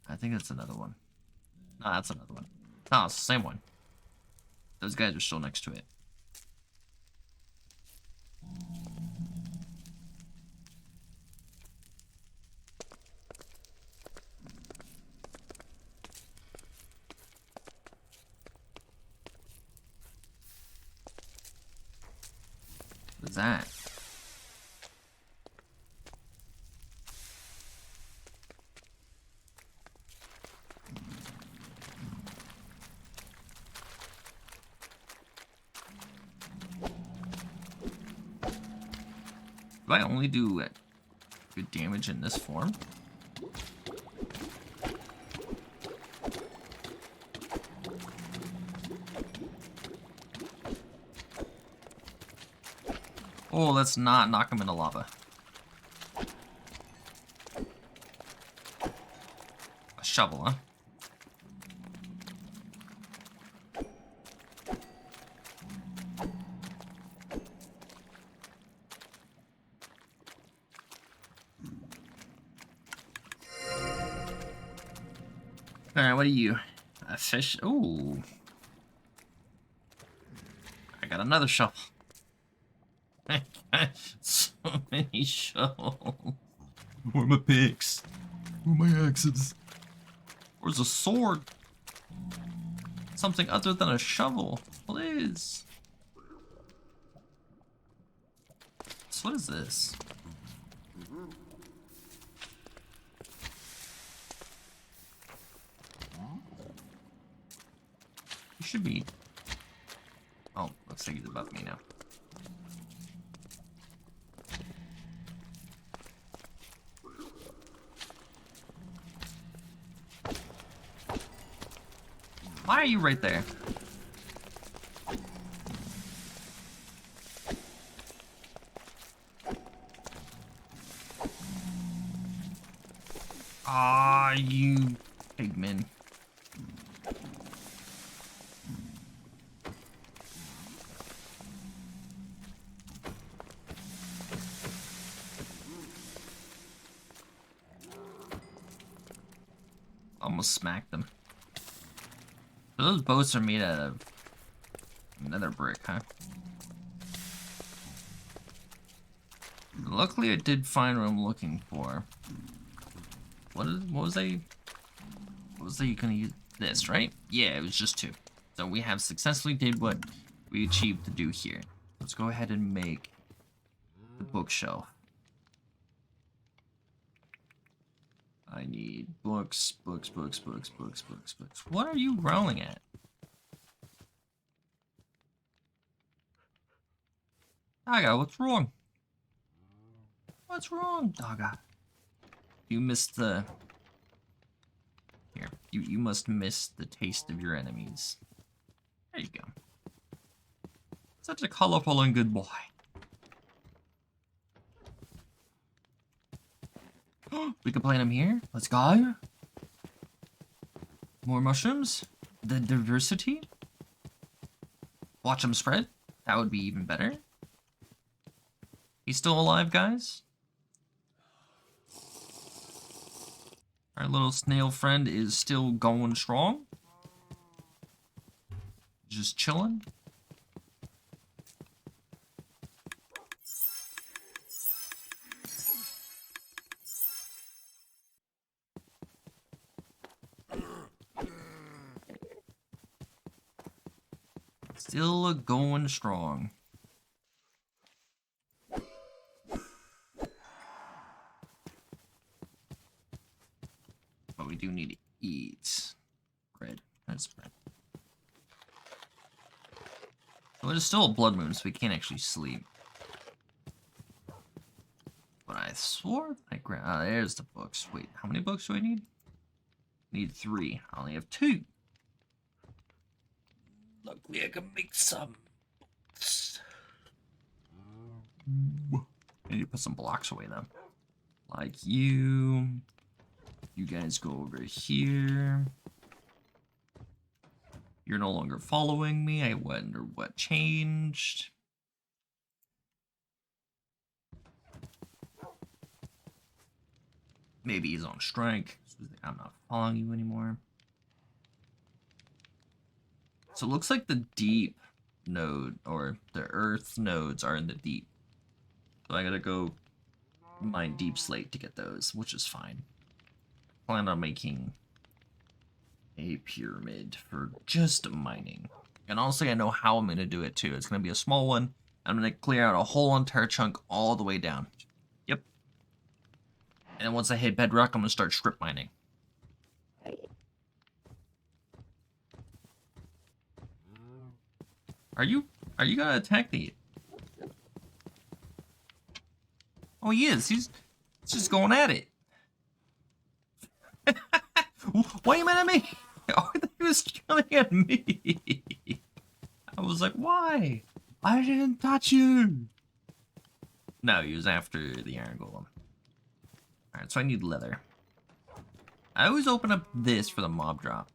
A: I think it's another one. No, that's another one. No, it's the same one. Those guys are still next to it. What's that? Do I only do good damage in this form? Oh, let's not knock him into lava. A shovel, huh? Alright, what are you? A fish? Ooh. I got another shovel. I got so many shovels. Where are my picks? Where are my axes? Where's a sword? Something other than a shovel, please. So what is this? You should be... Oh, looks like he's above me now. Why are you right there? Ah, you pigmen. Almost smacked them. So those boats are made out of nether brick, huh? Luckily, I did find what I'm looking for. What was I gonna use? This, right? Yeah, it was just 2. So we have successfully did what we achieved to do here. Let's go ahead and make the bookshelf. I need books, books, books, books, books, books, books. What are you growling at? Daga, what's wrong? What's wrong, Daga? You missed the You must miss the taste of your enemies. There you go. Such a colorful and good boy. We can plant them here. Let's go. More mushrooms. The diversity. Watch them spread. That would be even better. He's still alive, guys. Our little snail friend is still going strong. Just chilling. Still going strong. But we do need to eat bread. That's bread. Well, it is still a blood moon, so we can't actually sleep. But I swore I grabbed. There's the books. Wait, how many books do I need? Need 3. I only have 2. Luckily, I can make some books. I need to put some blocks away, though. Like you. You guys go over here. You're no longer following me. I wonder what changed. Maybe he's on strike. I'm not following you anymore. So it looks like the deep node, or the earth nodes, are in the deep. So I gotta go mine deep slate to get those, which is fine. Plan on making a pyramid for just mining. And honestly, I know how I'm gonna do it too. It's gonna be a small one. I'm gonna clear out a whole entire chunk all the way down. Yep. And then once I hit bedrock, I'm gonna start strip mining. Are you gonna attack me? Oh, he is. He's just going at it. Why are you mad at me? Oh, I thought he was killing at me. I was like, why? I didn't touch you. No, he was after the iron golem. Alright, so I need leather. I always open up this for the mob drop.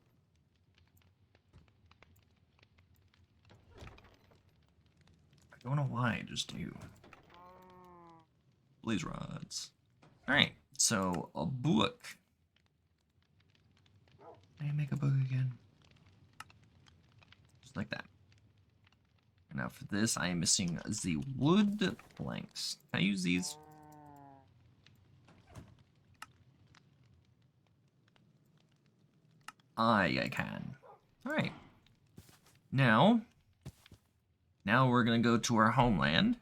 A: I don't know why, I just do. Blaze rods. Alright, so a book. Can I make a book again? Just like that. And now for this, I am missing the wood planks. Can I use these? I can. Alright. Now we're gonna go to our homeland.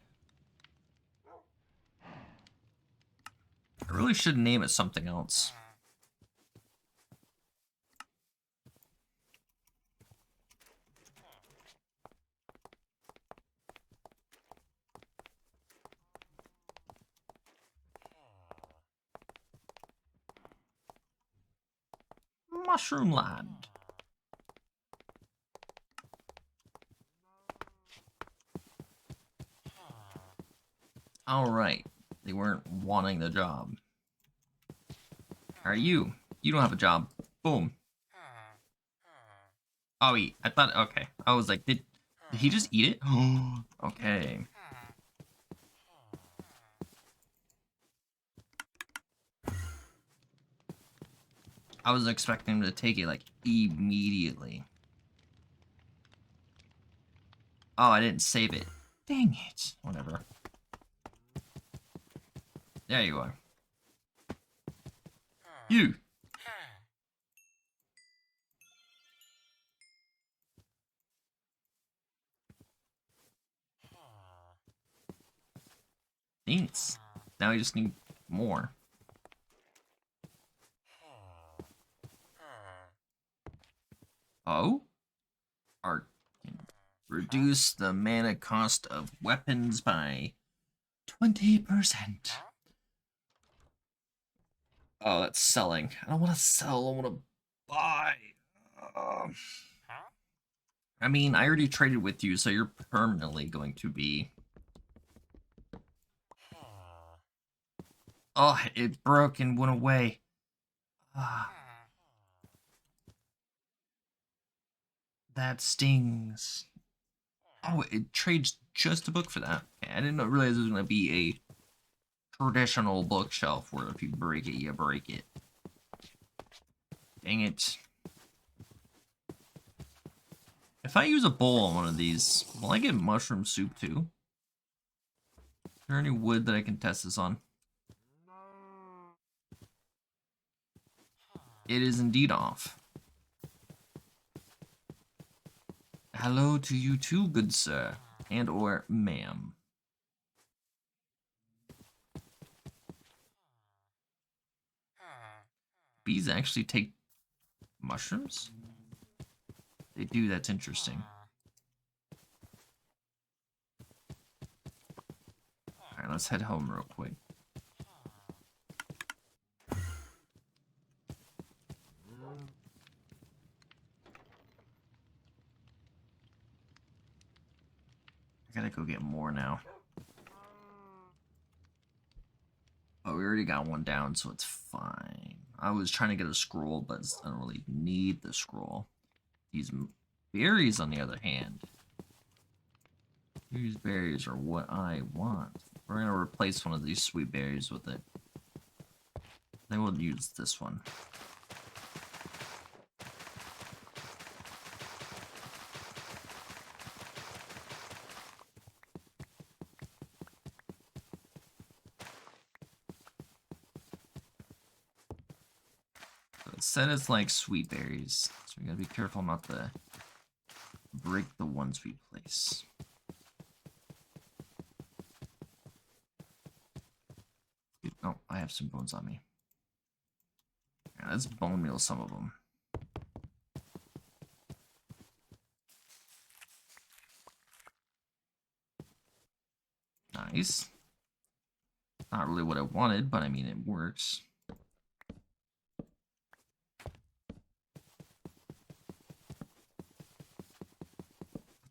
A: I really should name it something else. Mushroom Land. Alright. They weren't wanting the job. Are you? You don't have a job. Boom. Oh, I thought, okay. I was like, did he just eat it? Okay. I was expecting him to take it, like, immediately. Oh, I didn't save it. Dang it. Whatever. There you are. You. Thanks. Now we just need more. Oh? Arcane. Reduce the mana cost of weapons by 20%. Oh, that's selling. I don't want to sell. I want to Bye. I mean, I already traded with you, so you're permanently going to be... Oh, it broke and went away. Ah, that stings. Oh, it trades just a book for that. I didn't realize it was going to be a traditional bookshelf where if you break it, you break it. Dang it. If I use a bowl on one of these, will I get mushroom soup too? Is there any wood that I can test this on? It is indeed off. Hello to you too, good sir. And or ma'am. Bees actually take mushrooms? They do, that's interesting. Alright, let's head home real quick. I gotta go get more now. Oh, we already got one down, so it's fine. I was trying to get a scroll, but I don't really need the scroll. These berries, on the other hand. These berries are what I want. We're going to replace one of these sweet berries with it. Then we'll use this one. So it said it's like sweet berries, so we gotta be careful not to break the ones we place. Oh, I have some bones on me. Yeah, let's bone meal some of them. Nice. Not really what I wanted, but I mean, it works. Put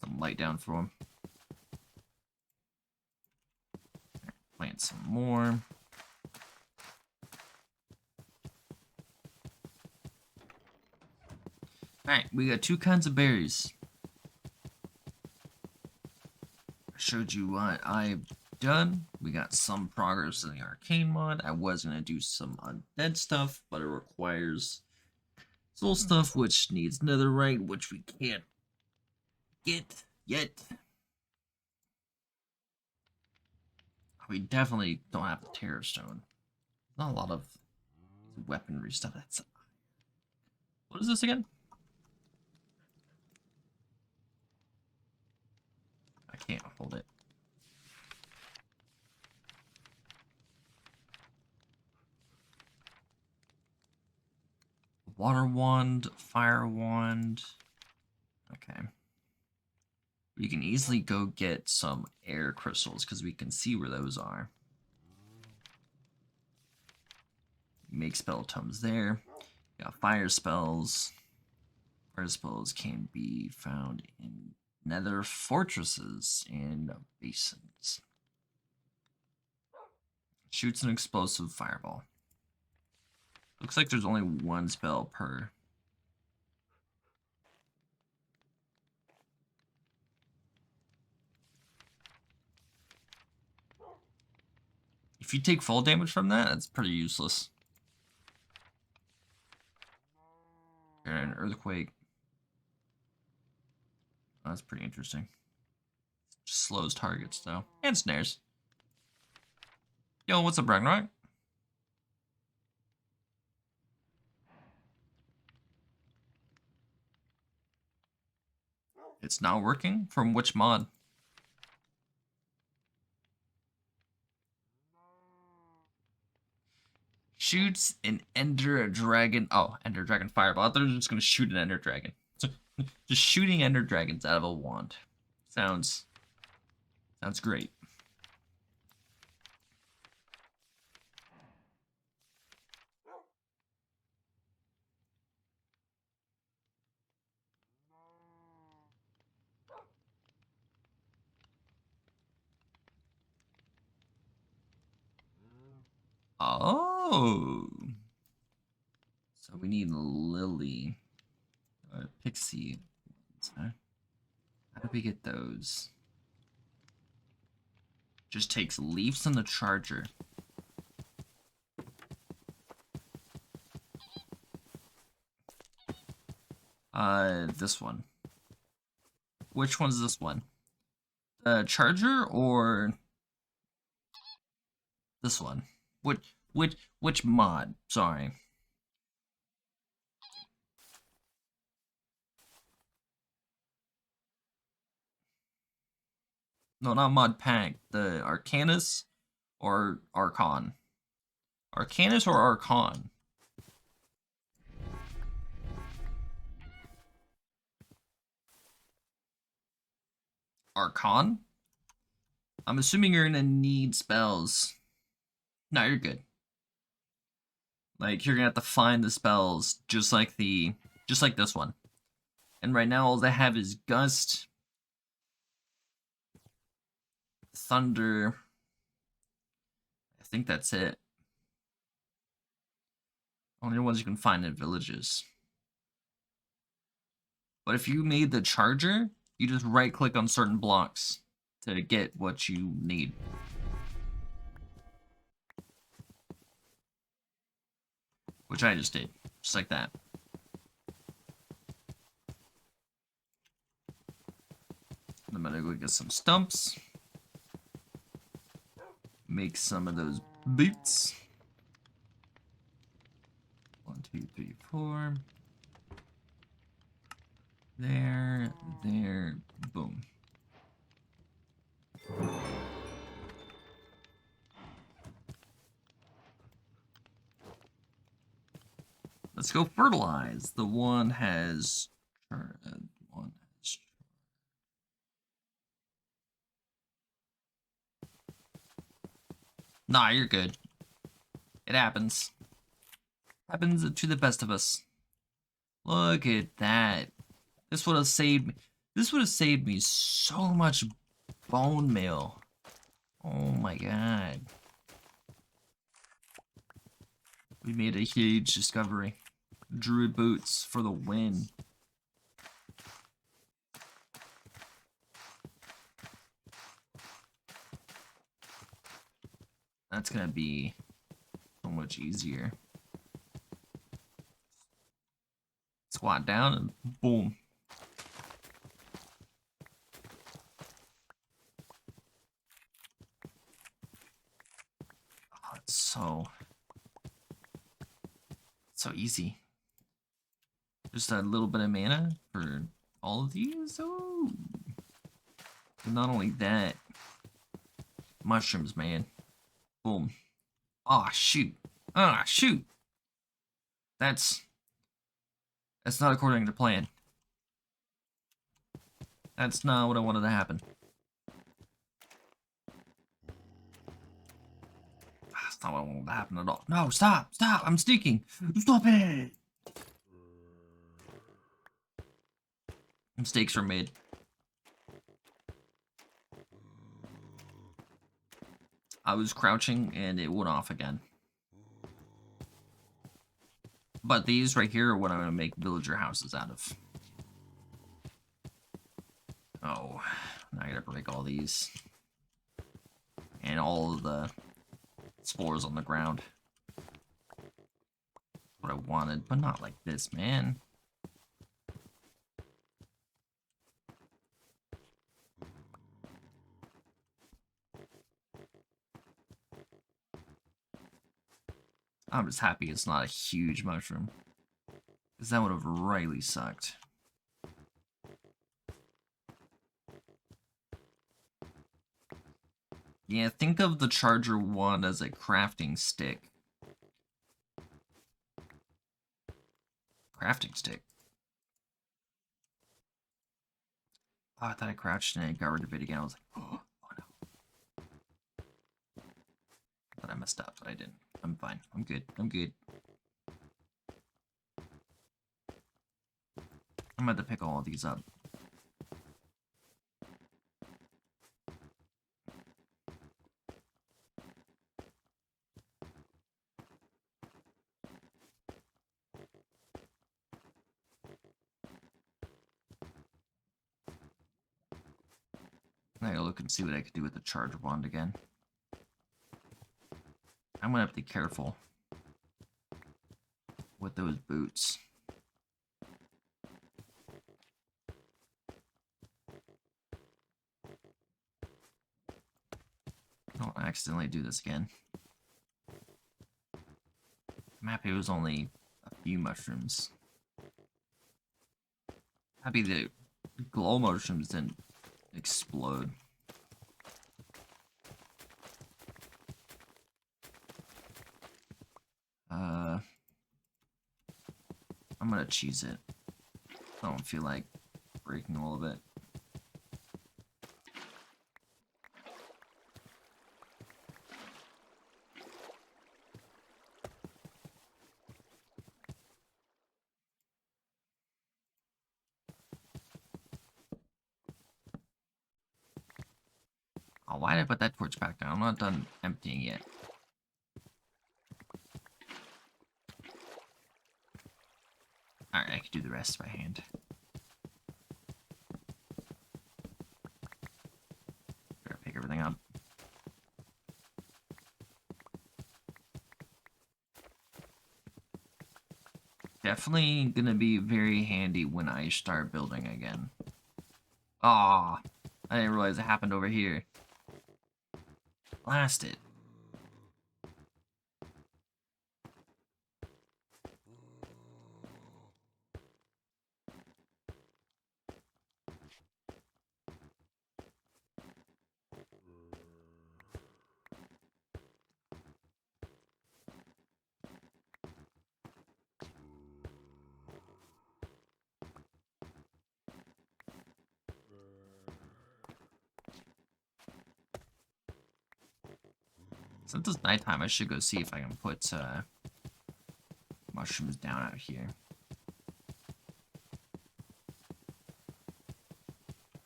A: some light down for him. Plant some more. Alright, we got two kinds of berries. I showed you what I've done. We got some progress in the arcane mod. I was going to do some undead stuff, but it requires soul stuff, which needs netherite, which we can't get yet. We definitely don't have the Terror Stone. Not a lot of weaponry stuff. That's... What is this again? I can't hold it. Water wand, fire wand. Okay. You can easily go get some air crystals because we can see where those are. Make spell tomes there. You got fire spells. Fire spells can be found in nether fortresses and basins. Shoots an explosive fireball. Looks like there's only one spell per. If you take fall damage from that, it's pretty useless. And an earthquake. Oh, that's pretty interesting. Just slows targets though. And snares. Yo, what's up, Ragnarok? It's not working? From which mod? Shoots an ender dragon. Oh, ender dragon fireball. I thought they were just gonna shoot an ender dragon. Just shooting ender dragons out of a wand. Sounds great. Oh. So we need Lily. Pixie ones, huh? How do we get those? Just takes leaves on the charger. This one. Which one's this one? The charger or this one? Which mod? Sorry. No, not mod pack. The Arcanus or Archon? Arcanus or Archon? Archon? I'm assuming you're gonna need spells. No, you're good. Like, you're gonna have to find the spells just like this one. And right now all they have is Gust, Thunder. I think that's it. Only ones you can find in villages. But if you made the charger, you just right click on certain blocks to get what you need. Which I just did. Just like that. I'm gonna go get some stumps. Make some of those boots. 1, 2, 3, 4. There, boom. Let's go fertilize. The one has Nah, you're good. It happens. Happens to the best of us. Look at that. This would have saved me. This would have saved me so much bone meal. Oh my god. We made a huge discovery. Druid boots for the win. That's gonna be so much easier. Squat down and boom. Oh, it's so easy. Just a little bit of mana for all of these. Oh, and not only that, mushrooms, man. Boom. Ah, shoot. Ah, shoot. That's not according to plan. That's not what I wanted to happen. That's not what I wanted to happen at all. No, stop, stop, I'm sneaking. Stop it. Mistakes were made. I was crouching and it went off again. But these right here are what I'm going to make villager houses out of. Oh, now I gotta break all these. And all of the spores on the ground. What I wanted, but not like this, man. I'm just happy it's not a huge mushroom. Because that would have really sucked. Yeah, think of the charger wand as a crafting stick. Crafting stick. Oh, I thought I crouched and I got rid of it again. I was like, oh no. I thought I messed up, but I didn't. I'm fine. I'm good. I'm good. I'm going to pick all of these up. I gotta look and see what I could do with the charge wand again. I'm gonna have to be careful with those boots. Don't accidentally do this again. I'm happy it was only a few mushrooms. Happy the glow mushrooms didn't explode. I'm gonna cheese it. I don't feel like breaking all of it. Oh, why did I put that torch back down? I'm not done emptying yet. Alright, I can do the rest by hand. Better pick everything up. Definitely gonna be very handy when I start building again. Aw, I didn't realize it happened over here. Blast it. Since it's nighttime, I should go see if I can put mushrooms down out here.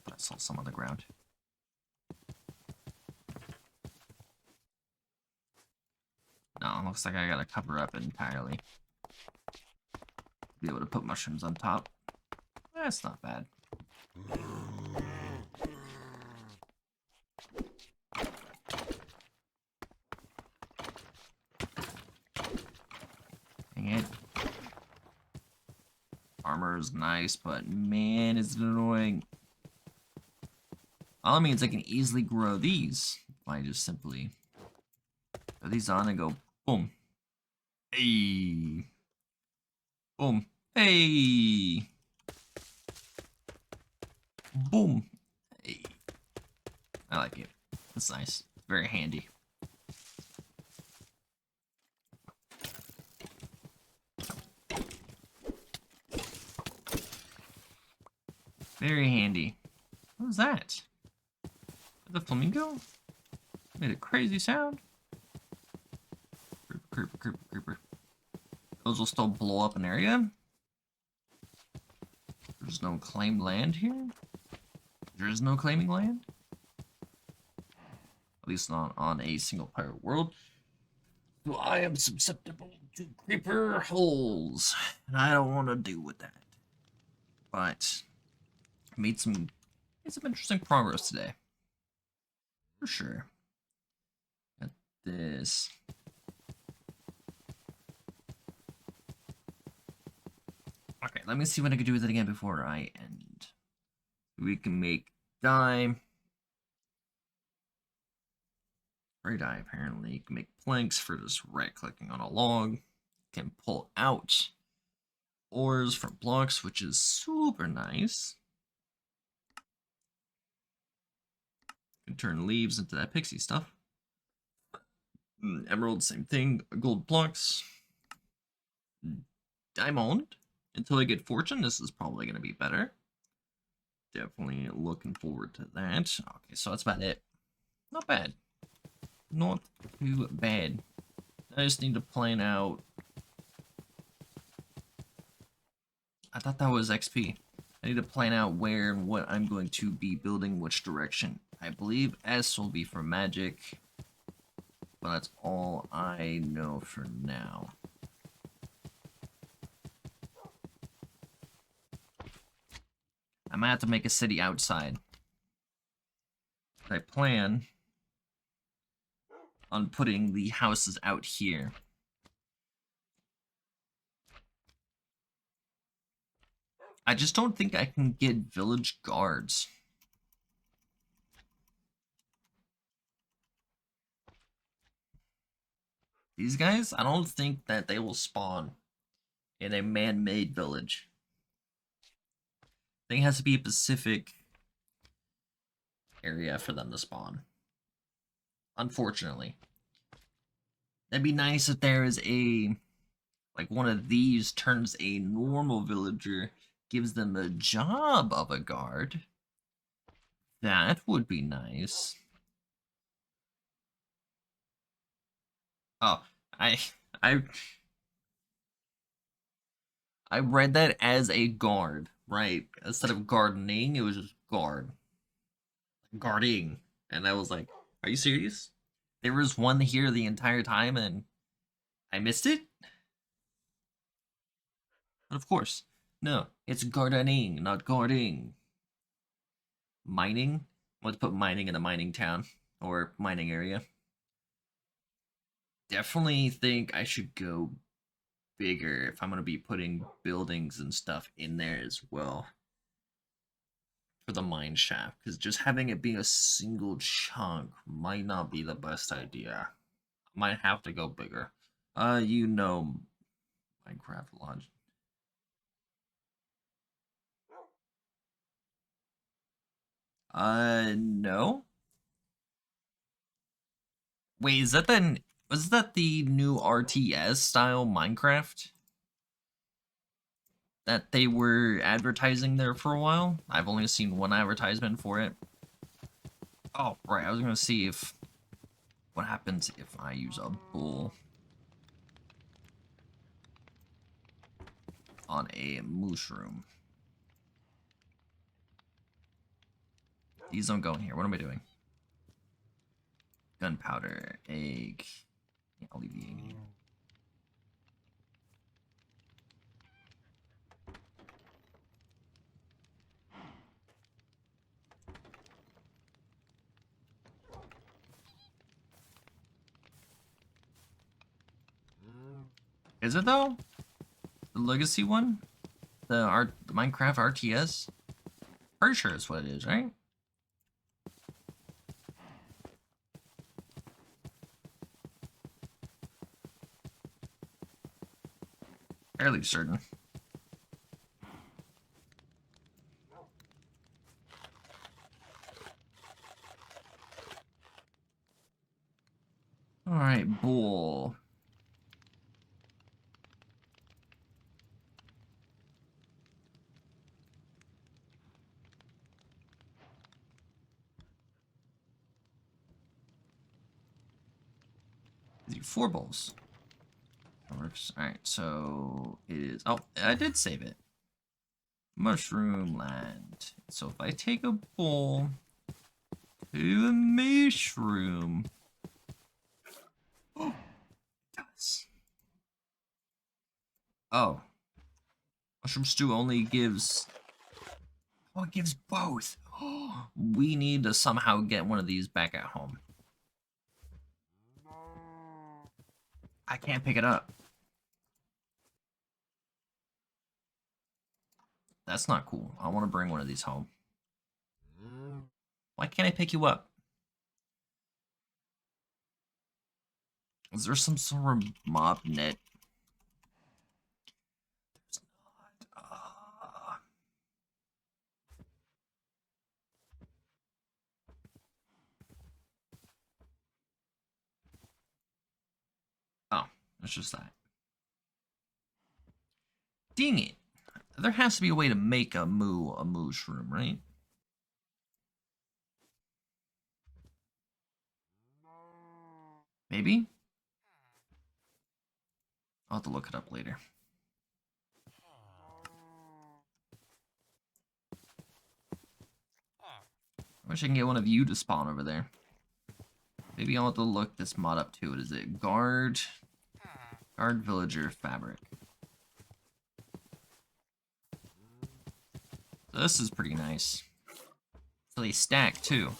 A: I saw some on the ground. No, looks like I gotta cover up it entirely. Be able to put mushrooms on top. That's not bad. Dang it. Armor is nice, but man, it's annoying. All that means I can easily grow these if I just simply throw these on and go boom. Hey. Boom. Hey. Boom. Hey. I like it. It's nice. Very handy. Very handy. What was that? The flamingo? Made a crazy sound. Creeper, creeper, creeper, creeper. Those will still blow up an area. There's no claimed land here. There is no claiming land. At least not on a single player world. So I am susceptible to creeper holes. And I don't want to deal with that. But I made some interesting progress today. For sure. Got this. Okay, let me see what I can do with it again before I end. We can make dye. Gray dye, apparently. You can make planks for just right-clicking on a log. You can pull out ores from blocks, which is super nice. You can turn leaves into that pixie stuff. Emerald, same thing. Gold blocks. Diamond. Until I get fortune, this is probably going to be better. Definitely looking forward to that. Okay, so that's about it. Not bad. Not too bad. I just need to plan out. I thought that was XP. I need to plan out where and what I'm going to be building, which direction. I believe S will be for magic. But that's all I know for now. I might have to make a city outside. I plan on putting the houses out here. I just don't think I can get village guards. These guys, I don't think that they will spawn in a man-made village. I think it has to be a Pacific area for them to spawn. Unfortunately. That'd be nice if there is a, like one of these turns a normal villager, gives them a job of a guard. That would be nice. Oh, I I I read that as a guard, right? Instead of gardening, it was just guard. Guarding. And I was like, are you serious? There was one here the entire time and I missed it? But of course. No, it's gardening, not guarding. Mining? Let's put mining in a mining town or mining area. Definitely think I should go bigger if I'm going to be putting buildings and stuff in there as well for the mine shaft, because just having it being a single chunk might not be the best idea. Might have to go bigger. You know, Minecraft Lodge. No. Wait, is that then? Was that the new RTS style Minecraft that they were advertising there for a while? I've only seen one advertisement for it. Oh, right. I was gonna see if what happens if I use a bull on a mushroom. These don't go in here. What am I doing? Gunpowder, egg. Yeah, I'll leave the egg in here. Is it though? The legacy one? The Minecraft RTS? Pretty sure it's what it is, right? Fairly certain. Alright, bull. Four bowls. That works. Alright, so it is. Oh, I did save it. Mushroom land. So if I take a bowl to a mushroom. Oh, it does. Oh. Mushroom stew only gives. Oh, it gives both. Oh, we need to somehow get one of these back at home. I can't pick it up. That's not cool. I want to bring one of these home. Why can't I pick you up? Is there some sort of mob net? There's not. Oh, it's just that. Dang it. There has to be a way to make a mushroom, right? Maybe? I'll have to look it up later. I wish I can get one of you to spawn over there. Maybe I'll have to look this mod up too. What is it? Guard villager fabric. So this is pretty nice. So they stack too.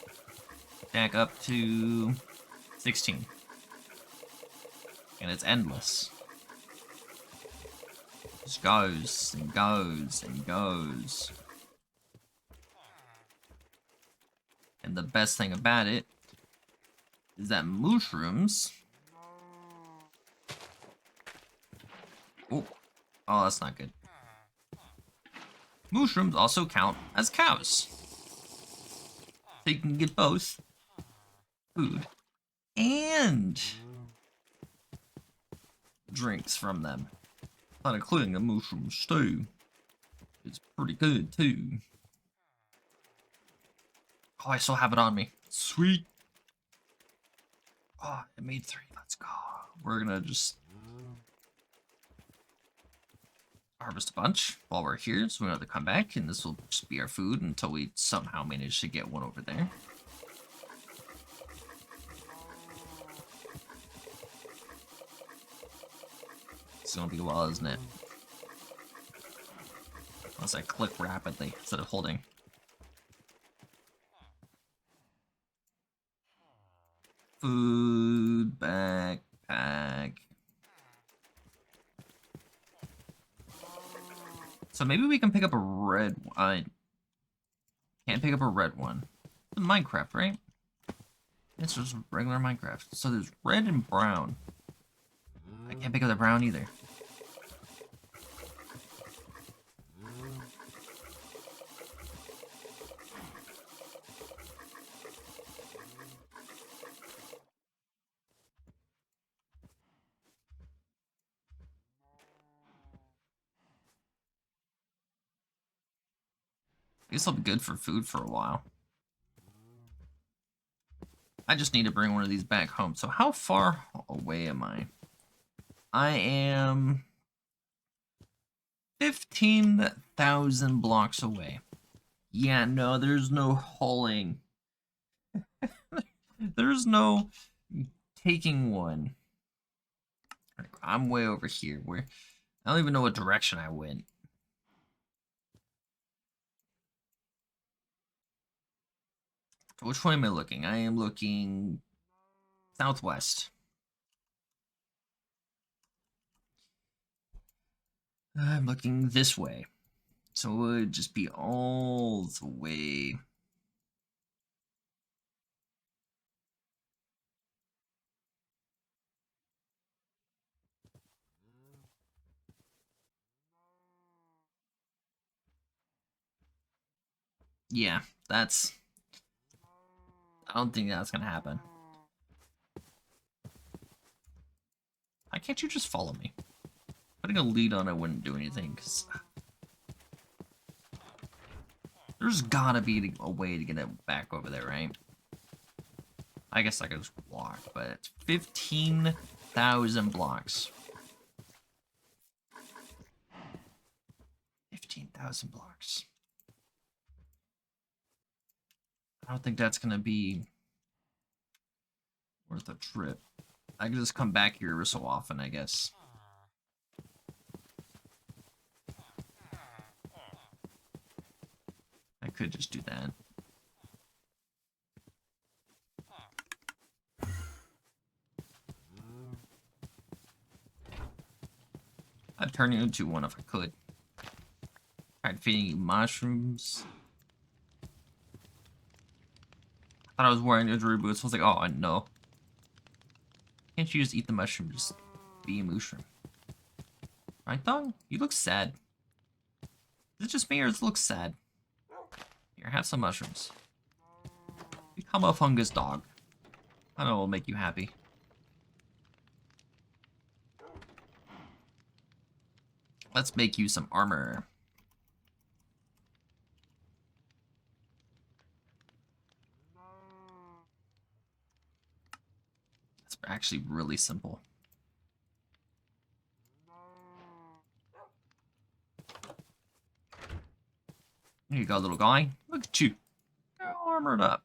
A: back up to 16. And it's endless. Just goes and goes and goes. And the best thing about it is that mushrooms... Oh, that's not good. Mushrooms also count as cows. So you can get both food and drinks from them. Not including the mushroom stew. It's pretty good too. Oh, I still have it on me. Sweet. Oh, it made 3. Let's go. We're gonna just harvest a bunch while we're here, so we don't have to come back, and this will just be our food until we somehow manage to get one over there. It's gonna be a while, isn't it? Unless I click rapidly instead of holding. Food, backpack. So maybe we can pick up a red one. I can't pick up a red one. It's Minecraft, right? It's just regular Minecraft. So there's red and brown. I can't pick up the brown either. I guess I'll be good for food for a while. I just need to bring one of these back home. So how far away am I? I am 15,000 blocks away. Yeah, no, there's no hauling. There's no taking one. I'm way over here. Where I don't even know what direction I went. Which way am I looking? I am looking southwest. I'm looking this way. So it would just be all the way. Yeah, that's... I don't think that's gonna happen. Why can't you just follow me? Putting a lead on it wouldn't do anything, because... There's gotta be a way to get it back over there, right? I guess I could just walk, but it's 15,000 blocks. 15,000 blocks. I don't think that's gonna be worth a trip. I can just come back here so often, I guess. I could just do that. I'd turn you into one if I could. Tried feeding you mushrooms. I thought I was wearing injury boots. I was like, oh no. Can't you just eat the mushroom? Just be a mushroom. Right, dog? You look sad. Is it just me or does it look sad? Here, have some mushrooms. Become a fungus dog. I know it'll make you happy. Let's make you some armor. It's actually really simple. Here you go, little guy. Look at you. You're all armored up.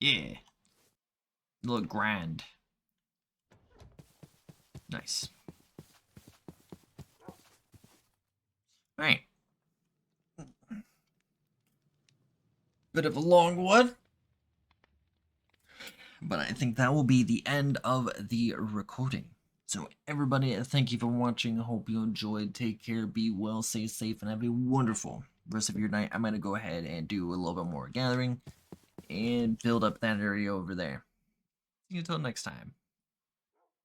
A: Yeah. You look grand. Nice. Alright. bit of a long one. But I think that will be the end of the recording. So everybody, thank you for watching. Hope you enjoyed. Take care, be well, stay safe, and have a wonderful rest of your night. I'm going to go ahead and do a little bit more gathering and build up that area over there. See you until next time.